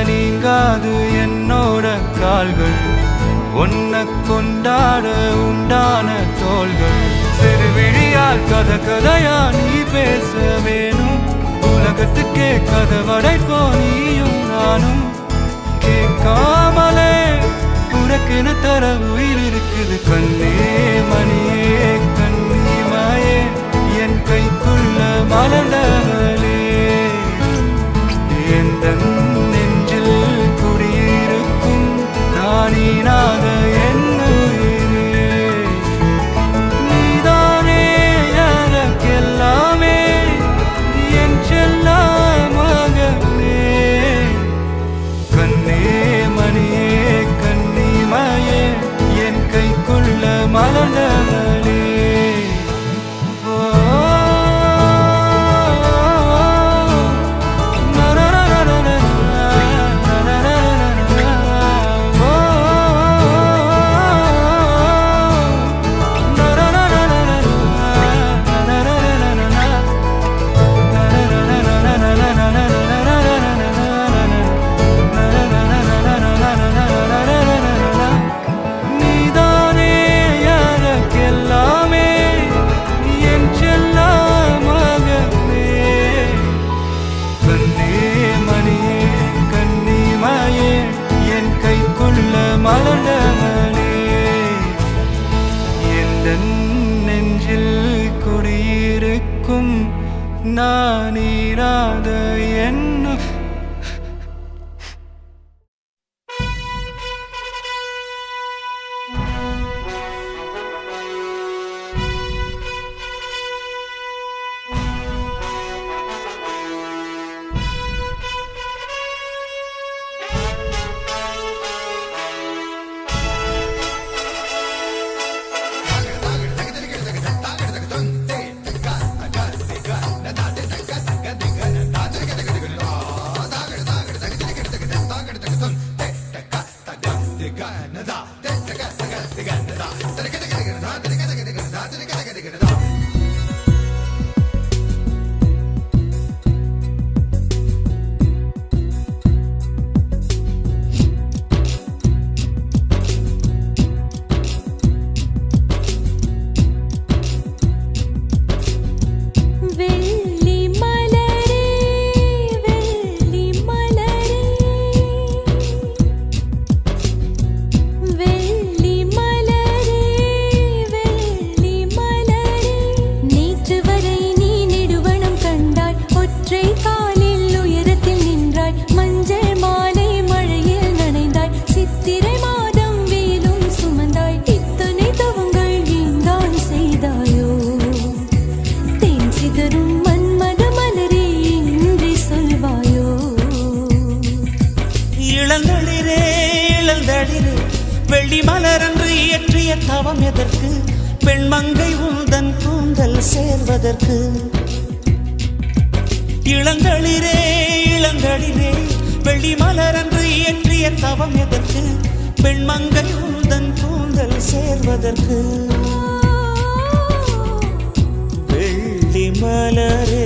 நீங்காது என்னோட கால்கள் ஒன்ன கொண்டாட உண்டான தோள்கள் சிறு விழியால் கதை கதையா நீ பேச வேணும் உலகத்துக்கே கதை வடைப்போ நீயும் நானும் கேட்காமலே உனக்கென தர உயிர் இருக்குது கண்ணே மணியே கண்ணிமாயே என் கைக்குள்ள மலர்ந்தவளே எந்த நெஞ்சில் குடியிருக்கும் நானீனாக என் உயிரே நீதானே எனக்கெல்லாமே என் கேட்கும் நான் இராத என்ன வெள்ளி மலரன்று இயற்றிய தவம் எதற்கு பெண்மங்கை உந்தன் கூந்தல் சேர்வதற்கு இளங்களிரே இளங்களிரே வெள்ளி மலரன்று இயற்றிய தவம் எதற்கு பெண்மங்கை உந்தன் கூந்தல் சேர்வதற்கு வெள்ளி மலரே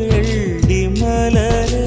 வெள்ளி மலரே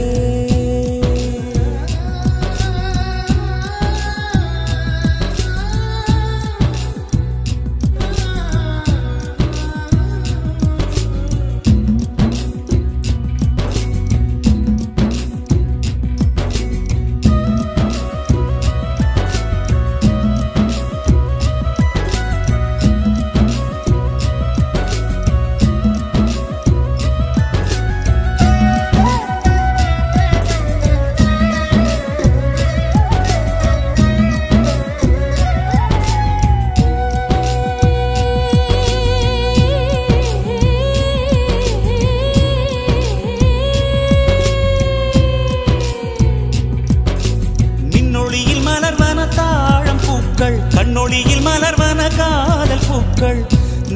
கண்ணொளியில் மலர்வன காதல் பூக்கள்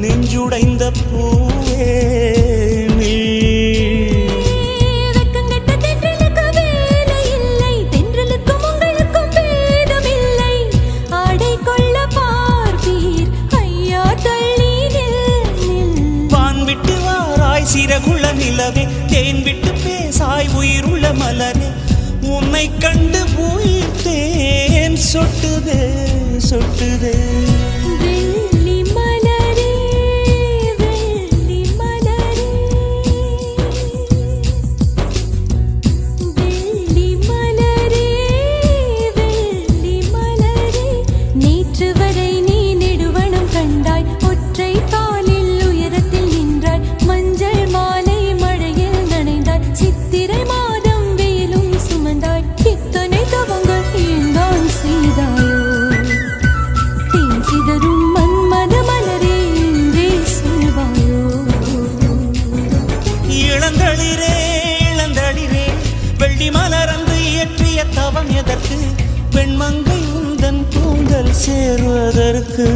நெஞ்சுடைந்த பூவே வான்விட்டு வாராய் சிறகுள்ள நிலவே தேன் விட்டு பேசாய் உயிருள்ள மலரே உன்னை கண்டு உயிர் தேன் சொட்டுதே சொட்டுதே வெள்ளி மலரே வெள்ளி மலரே வெள்ளி மலரே வெள்ளி மலரே நேற்று வரை நீ நெடுவனம் கண்டாய் ஒற்றை காலில் உயரத்தில் நின்றாய் மஞ்சள் மாலை மழையில் நனைந்தாய் சித்திரை மாதம் வெயிலும் சுமந்தாய் இத்தனை தவங்கள் ஏன் செய்தாயோ சிதறும் மன்மத மலரே என்றே சொல்வாயோ இளந்தளிரே இளந்தளிரே வெள்ளி மலரன்று இயற்றிய தவம் எதற்கு பெண்மங்கை உந்தன் கூந்தல் சேர்வதற்கு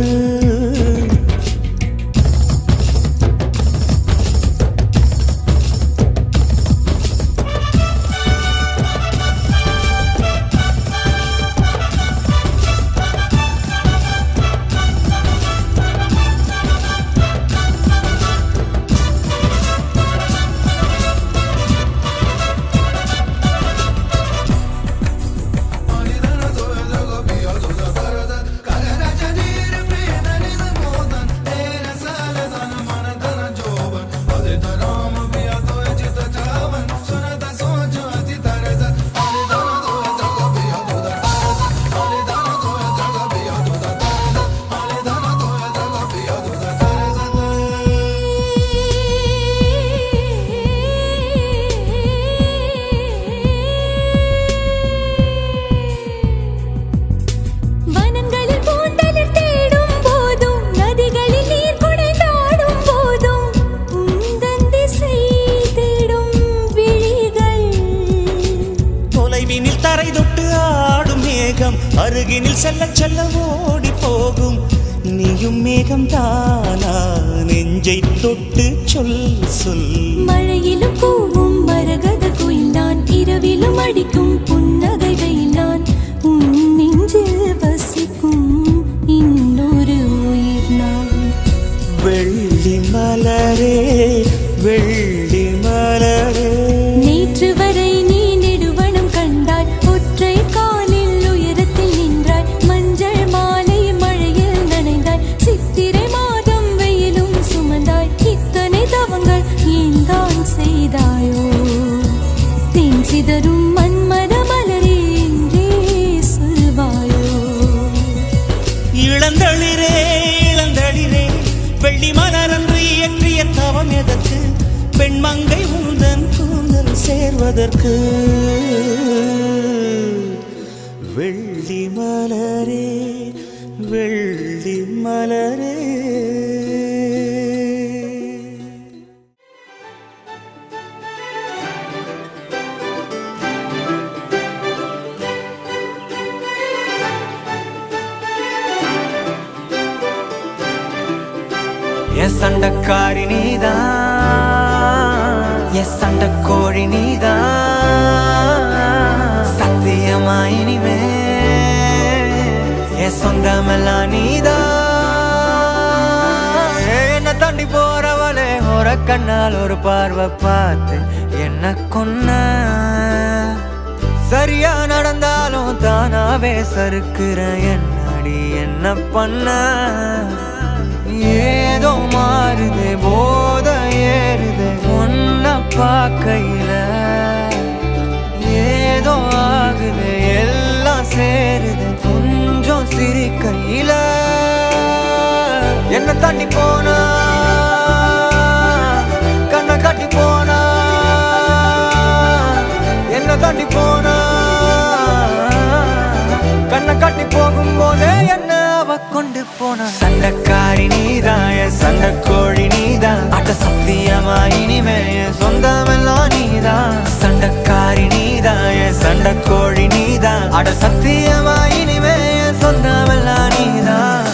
அருகினில் செல்ல செல்ல ஓடி போகும் நீயும் மேகம் தானா நெஞ்சை தொட்டு சொல் சொல். மழையிலும் பூவும் மரகத குயில் நான் இரவிலும் அடிக்கும் புன்னகை வெயில் நான் உன் நெஞ்சில் வசிக்கும் இன்னொரு உயிர் நான். வெள்ளி மலரே வெள்ளி மலரே நேற்று வரை நீ நெடுவனம் கண்டாய் ஒற்றை காலில் உயரத்தில் நின்றாய் மஞ்சள் மாலை மழையில் நனைந்தாய் சித்திரை மாதம் வெயிலும் சுமந்தாய் இத்தனை தவங்கள் ஏன் தான் செய்தாயோ தேன் சிதறும் மன்மத மலரே என்றே சொல்வாயோ. இளந்தளிரே இளந்தளிரே வெள்ளி மலரன்று இயற்றிய தவம் எதற்கு பெண்மங்கை உந்தன் கூந்தல் சேர்வதற்கு. வெள்ளி மலரே வெள்ளி மலரே என் சண்டக்காரி நீதான் என் சண்டக்கோழி நீதான் சத்தியமா இனிமே என் சொந்தமெல்லாம் நீதான். என்ன தாண்டி போறவளே ஒரு கண்ணால் ஒரு பார்வை பார்த்து என்ன கொன்ன சரியா நடந்தாலும் தானாவே சறுக்குற என்னடி என்ன பண்ண. ஏதோ மாறுது போத ஏறுது ஒன்ன பார்க்கையில ஏதோ ஆகுது எல்லாம் சேருது கொஞ்சம் சிரிக்கையில. என்ன தாண்டி போனா கண்ணை காட்டி போனா என்ன தாண்டி போனா கண்ணை காட்டி போகும்போதே என்ன அவ கொண்டு போன. சண்டக்காரி நீதான் என் சண்டக்கோழி நீதான் அட்ட சத்தியமா இனிமே என் சொந்தமெல்லாம் நீதான். சண்டக்காரி நீதான் என் சண்டக்கோழி நீதான் அட சத்தியமா இனிமே என் சொந்தமெல்லாம் நீதான்.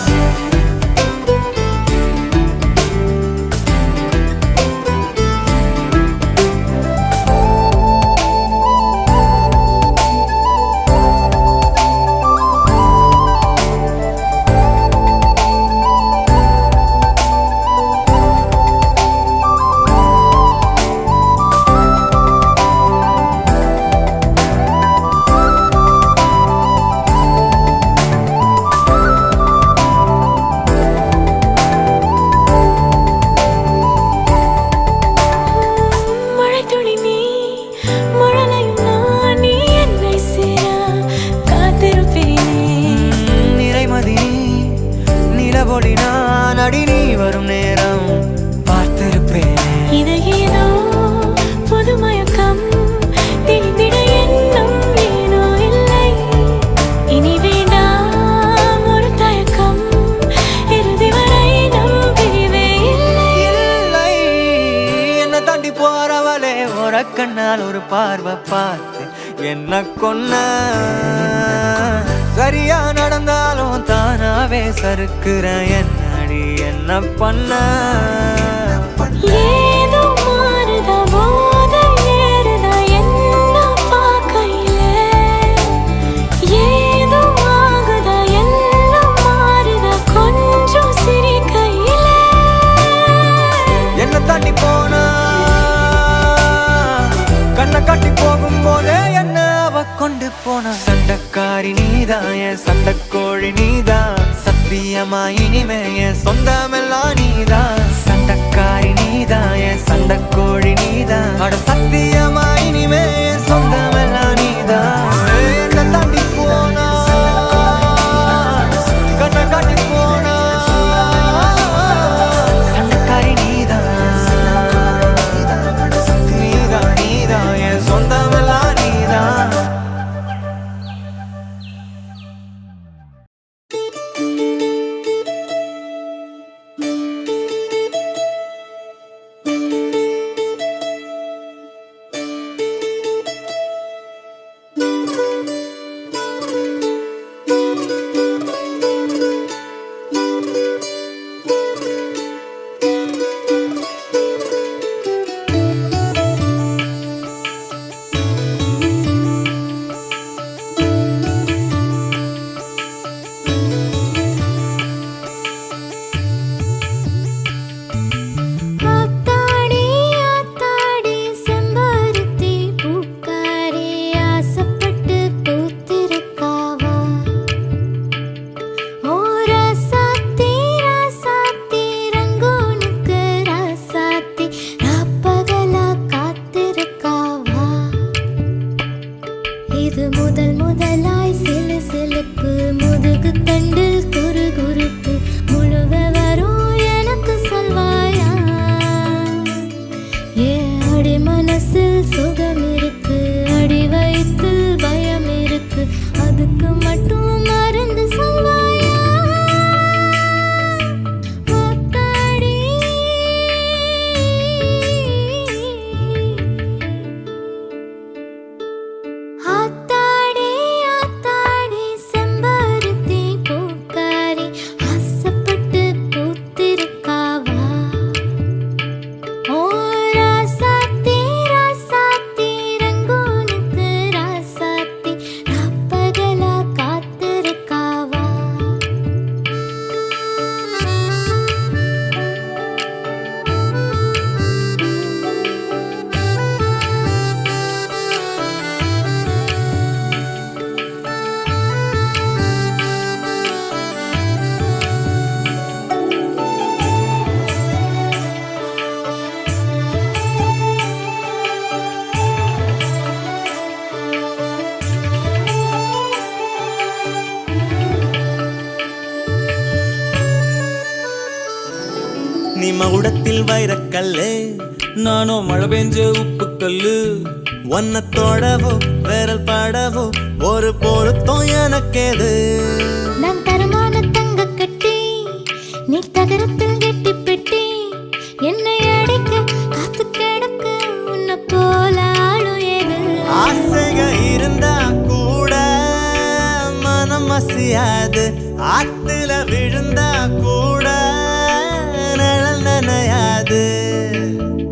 கண்ணால் ஒரு பார்வை பார்த்து என்ன கொன்ன சரியா நடந்தாலும் தானாவே சறுக்குற என்னடி என்ன பண்ண. ஏதோ மாறுதா போத ஏறுதா என்ன பார்க்கையில ஏதோ ஆகுதா எல்லாம் மாறுதா கொஞ்சம் சிரிக்கையில. என்ன தாண்டி போனா கண்ணை காட்டி போகும்போதே என்ன அவ கொண்டு போன. சண்டக்காரி நீதான் என் சண்டக்கோழி நீதான் சத்தியமா இனிமே என் சொந்தமெல்லாம் நீதான். சண்டக்காரி நீதான் என் சண்டக்கோழி நீதான் அட சத்தியமா இனிமே என் சொந்தமெல்லாம் நீதான். என்ன தாண்டி போனா கண்ணை காட்டி போனா சண்டக்காரி நீதான் சொந்தமெல்லாம் நீதான். அடி மனசில் சுகம் இருக்கு, அடி வயிற்றில் பயம் இருக்கு, அதுக்கு மட்டும் மருந்து சொல்வாயா? ஆத்தாடி ஆத்தாடி ஆத்தாடி செம்பருத்தி பூக்காரி ஆசைப்பட்டு பூத்திருக்காவா? ஓ ராசாத்தி ராசாத்தி ரங்கூனுக்கு ராசாத்தி ராப்பகலா காத்திருக்காவா? நீ மகுடத்தில் வைரக்கல்லு, நானோ மழை பெஞ்ச உப்பு கல்லு. ஒன்ன தொடவோ விரல் படவோ ஒரு பொருத்தம் எனக்கேது. நான் தரமான தங்க கட்டி, நீ தகரத்தில் கெட்டி பெட்டி, என்னை அடிக்க காத்து கிடக்க உன்னை போல ஆளும் ஏது? ஆசைக இருந்தா கூட மனம் அசையாது, ஆத்துல விழுந்தா கூட நிழல் நனையாது.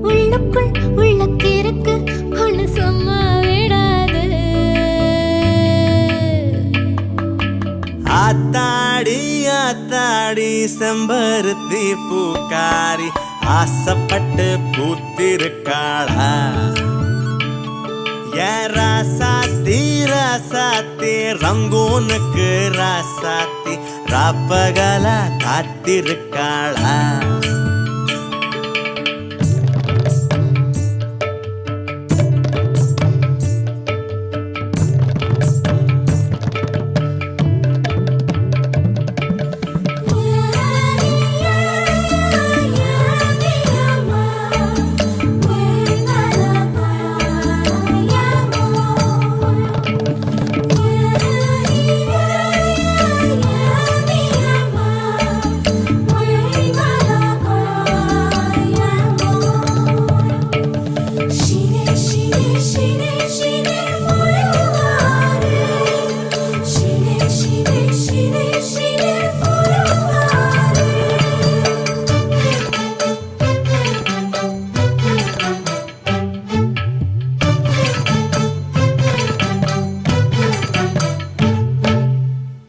உள்ளுக்குள் உள்ளக்கிருக்கு ஒண்ணு சும்மா விடாது. ஆத்தாடி ஆத்தாடி செம்பருத்தி பூக்காரி ஆசைப்பட்டு பூத்திருக்காளா? ஏன் ராசாத்தி ராசாத்தி ரங்கூனுக்கு ராசாத்தி ராப்பகலா காத்திருக்காளா?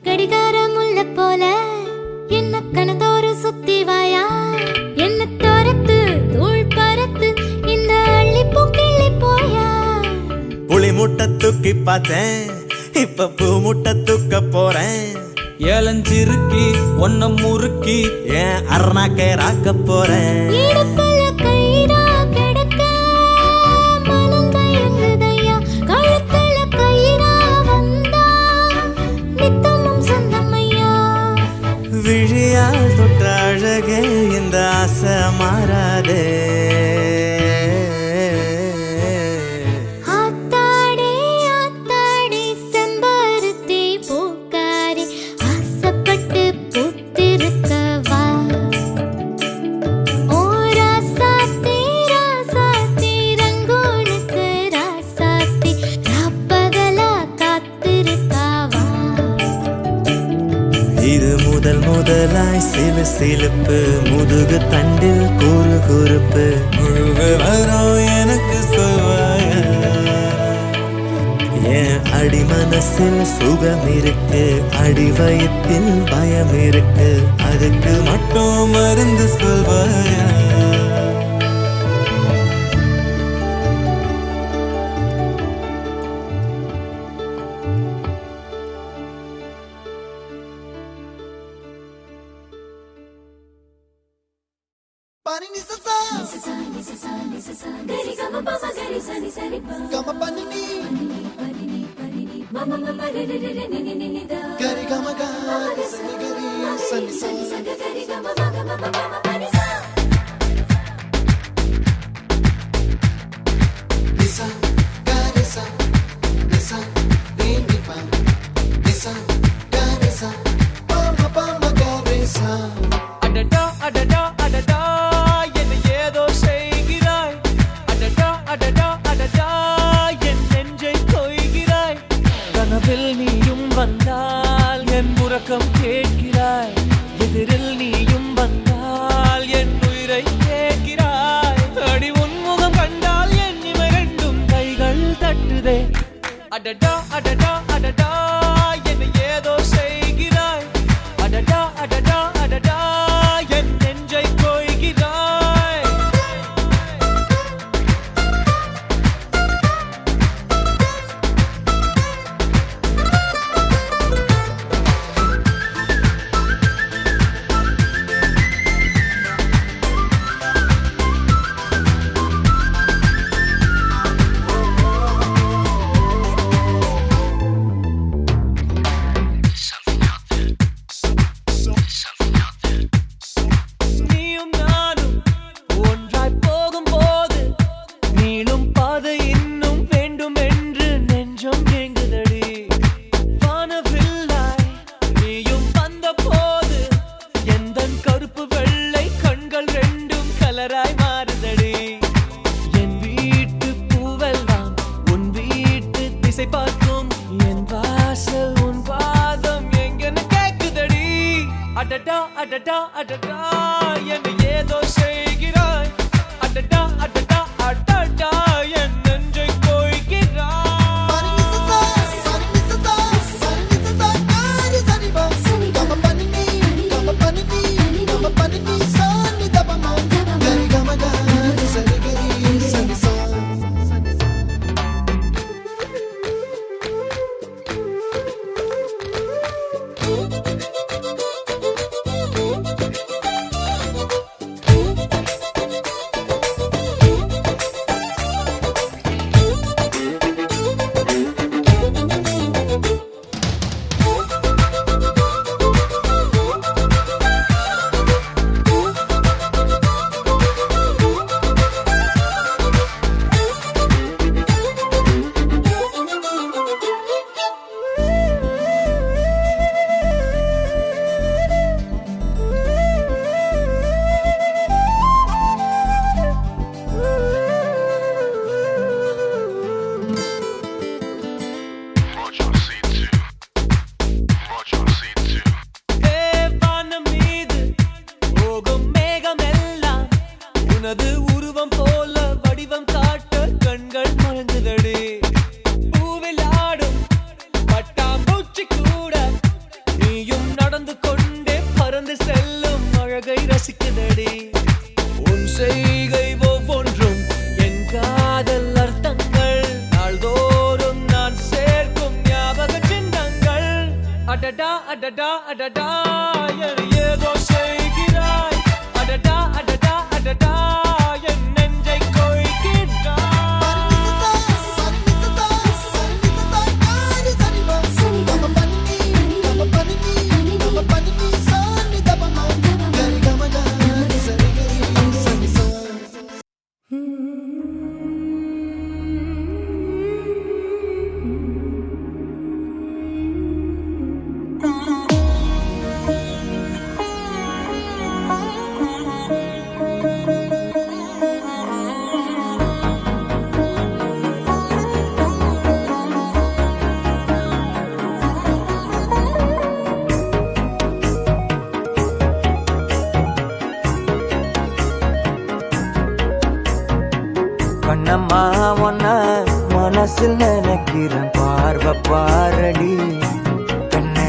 கடிகாரம் உள்ள போல என்ன கணதோறு சுத்தி வாயா? என்ன தோரத்து தூள் பறத்து இந்த அள்ளி பூக்கிள்ளி போயா? புளி முட்டை தூக்கி பார்த்தேன், இப்ப பூ முட்டை தூக்க போறேன். ஏலஞ்சிருக்கி ஒன்ன முறுக்கி ஏன் அருணாக்கே ராக்க போறேன். இடுப்புல கயிறா கிடக்க மனம் தயங்குதையா? கழுத்துல கயிறா வந்தா நித்தமும் சொந்தமையா? விழியால் தொட்ட அழகே இந்த ஆசை மாறாதே. ஆத்தாடி ஆத்தாடி செம்பருத்தி பூக்காரி ஆசைப்பட்டு பூத்திருக்கவா? ஓ ராசாத்தி ராசாத்தி ரங்கூனுக்கு ராசாத்தி ராப்பகலா காத்திருக்காவா? இது முதலாய் சிலு சிலுப்பு, முதுகு தண்டில் கூறு கூறுப்பு. முழுகு வரும் எனக்கு சொல்வாயா? என் அடி மனசில் சுகம் இருக்கு, அடி வயிற்றில் பயம் இருக்கு, அதுக்கு மட்டும் மருந்து சொல்வாயா? அடடா அடடா அடடா என்னை ஏதோ செய்கிறாய் அடடா அடடா அடடா என் நெஞ்சை கொய்கிறாய் நீயும் நானும் ஒன்றாய் போகும்போது நீளும் பாதை இன்னும் வேண்டும் என்று நெஞ்சம் ஏங்குதடி வானவில்லாய் நீயும் வந்த போது எந்தன் கருப்பு வெள்ளை கண்கள் ரெண்டும் கலராய் மாறுதடி என் வீட்டு பூவெல்லாம் உன் வீட்டு திசை பார்க்கும் என் வாசல் உன் பாதம் எங்கன்னு கேக்குதடி அடடா அடடா அடடா என்னை ஏதோ செய்கிறாய் அடடா அடடா அடடா என் நெஞ்சை கொய்கிறாய் வானம் மீது போகும் மேகமெல்லாம் உனது உருவம் போல வடிவம் காட்ட கண்கள் மயங்குதடி பூவில் ஆடும் பட்டாம்பூச்சி கூட நீயும் நடந்து கொண்டே பறந்து செல்லும் அழகை ரசிக்குதடி உன் செய்கை ஒவ்வொன்றும் என் காதல் அர்த்தங்கள் நாள்தோறும் நான் சேர்க்கும் ஞாபக சின்னங்கள் அடடா அடடா அடடா என்னை ஏதோ செய்கிறாய் அடடா அடடா அடடா என் நெஞ்சை கொய்கிறாய் கண்ணம்மா ஒன்ன மனசில் நினைக்கிறேன் பார்வை பாரடி பெண்ணே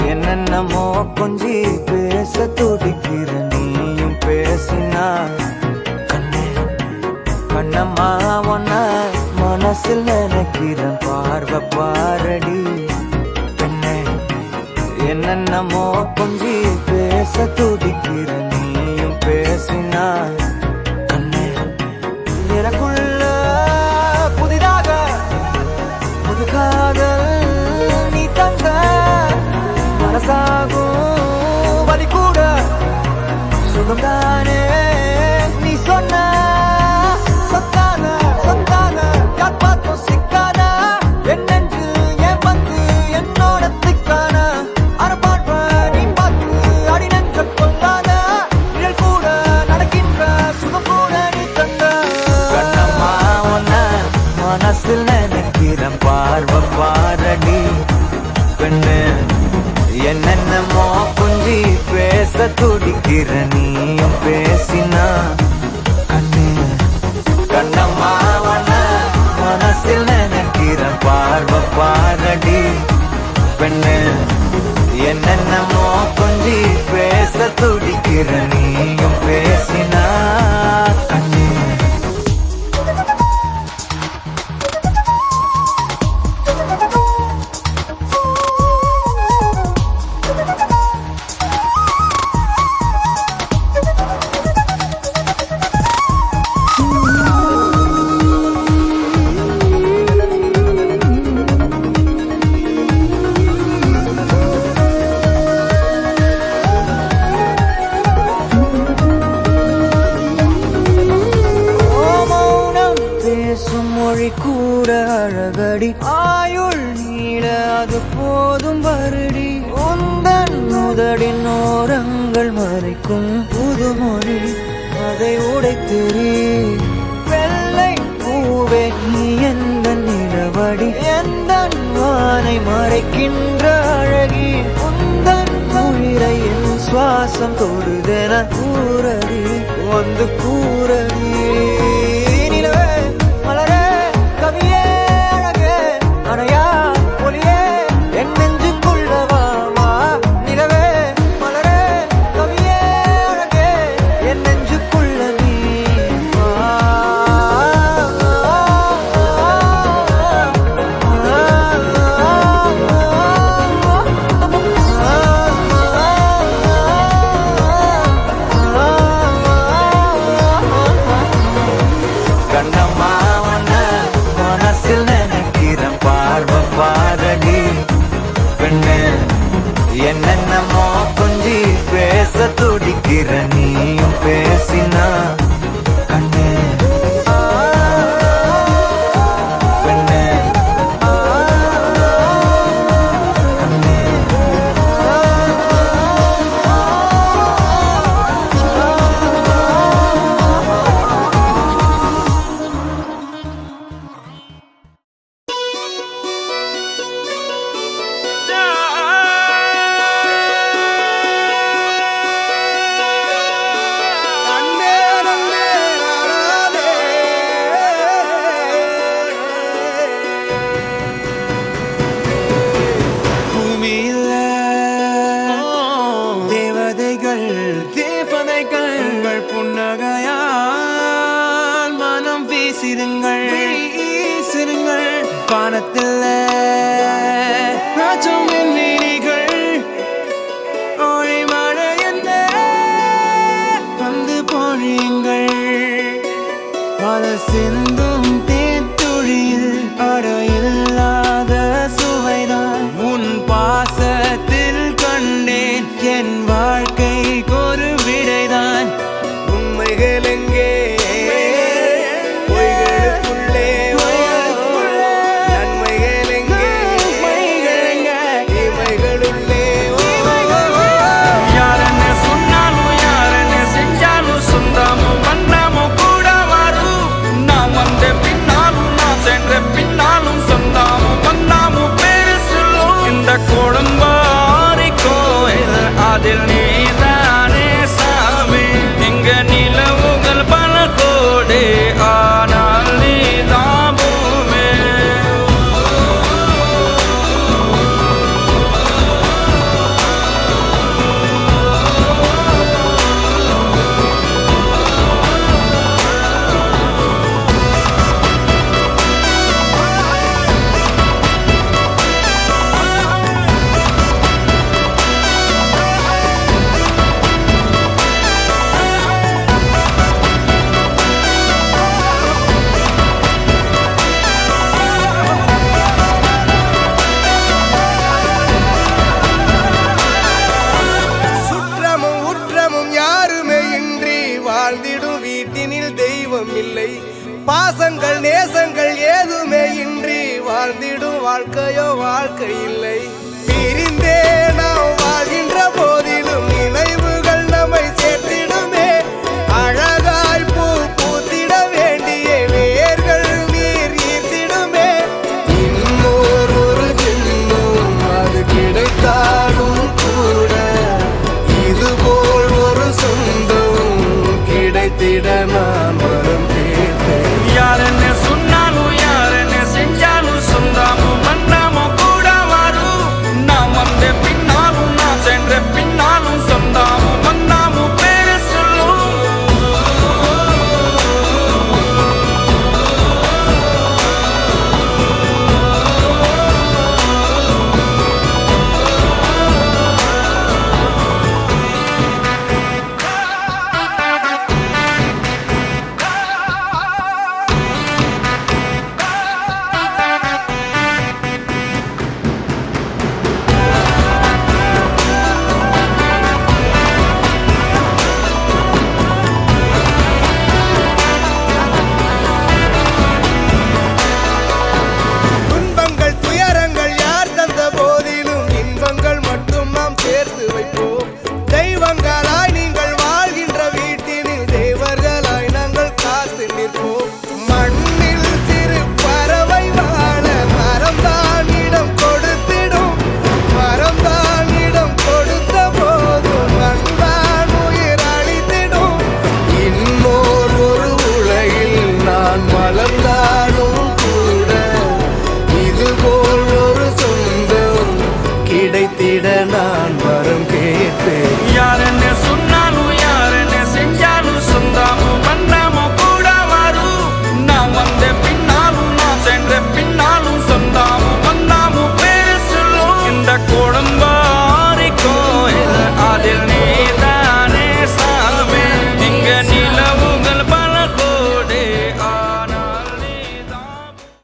என்னென்னமோ கொஞ்சி பேச துடிக்கிற நீயும் பேசினா கண்ணே கண்ணம்மா ஒன்ன மனசில் நினைக்கிறேன் பார்வை பாரடி பெண்ணே என்னென்னமோ கொஞ்சி பேச துடிக்கிற நீயும் பேசினா எனக்குள்ள புதிதாக புது காதல் நீ தந்த மனசாகும் வலி கூட சுகம்தானே நீ சொன்ன சொத்தான சொத்தான யார் பார்த்தும் சிக்கான என் நெஞ்சு என் பந்து என்னோட திக்கான அறப்பாட்ப நீ பார்த்து அடி நெஞ்ச கொள்ளாத நிழல் கூட நடக்கின்ற சுகம் கூட நீ தந்த கண்ணம்மா ஒன்ன மனசில் நினைக்கிறேன் பார்வை பாரடி பெண்ணு என்னென்னமோ கொஞ்சி பேச துடிக்கிற நீயும் பேசினா கண்ணு கண்ணம்மா ஒன்ன மனசில் நினைக்கிறேன் மொழி கூட அழகடி ஆயுள் நீள அது போதும் வருடி உந்தன் முதடின் ஓரங்கள் மறைக்கும் புதுமொழி அதை உடைத்தெறி வெள்ளை பூவே நீ எந்த நிலவடி எந்த வானை மறைக்கின்ற அழகி உந்தன் உயிரை என் சுவாசம் தொடுதென கூறடி வந்து கூறடி நிலவே மலரே கவியே அழகே அணையா ஒளியே என் நெஞ்சுக்குள்ளவா நிலவே மலரே கவியே அழகே என் நெஞ்சுக்குள்ள நீ கண்ணம்மா மனசில் நினைக்கிற பார்வை பாரடி பெண்ணு என்னென்னமோ கொஞ்சி பேச துடிக்கிற நீயும் பேசினா கண்ணு பெண்ணு தேவதைகள் புன்னகையால் மனம் வீசிருங்கள் வானத்தில் வீணிகள் ஒளி மழை என்ன வந்து பொழியுங்கள் பல சிந்தும் தேத்துழியில் அடையில்லாத சுவைதான் உன் பாசத்தில் கண்டேன் என் வாழ்க்கைக்கு ஒரு விடைதான் உண்மைகள் எங்கே பொய்களுக்குள்ளே நன்மைகள் எங்கே இமைகளுள்ளே யார் என்ன சொன்னாலும் யார் என்ன செஞ்சாலும் சொந்தமும் பண்ணாமும் கூட வரும் நான் வந்த பின்னாலும் நான் சென்ற பின்னாலும் சொந்தமும் பண்ணாமும் பேரு சொல்லும் இந்த கோடம்பாரி கோயில் அதில் நீதானே சாமி இங்க நிலவுகள் பல கோடி ஆனால் நீதான் பூமி சுற்றமும் உற்றமும் யாருமே இன்றி வாழ்ந்திடும் வீட்டினில் தெய்வம் இல்லை பாசங்கள் நேசங்கள் ஏதுமே இன்றி வாழ்ந்திடும் வாழ்க்கையோ வாழ்க்கை இல்லை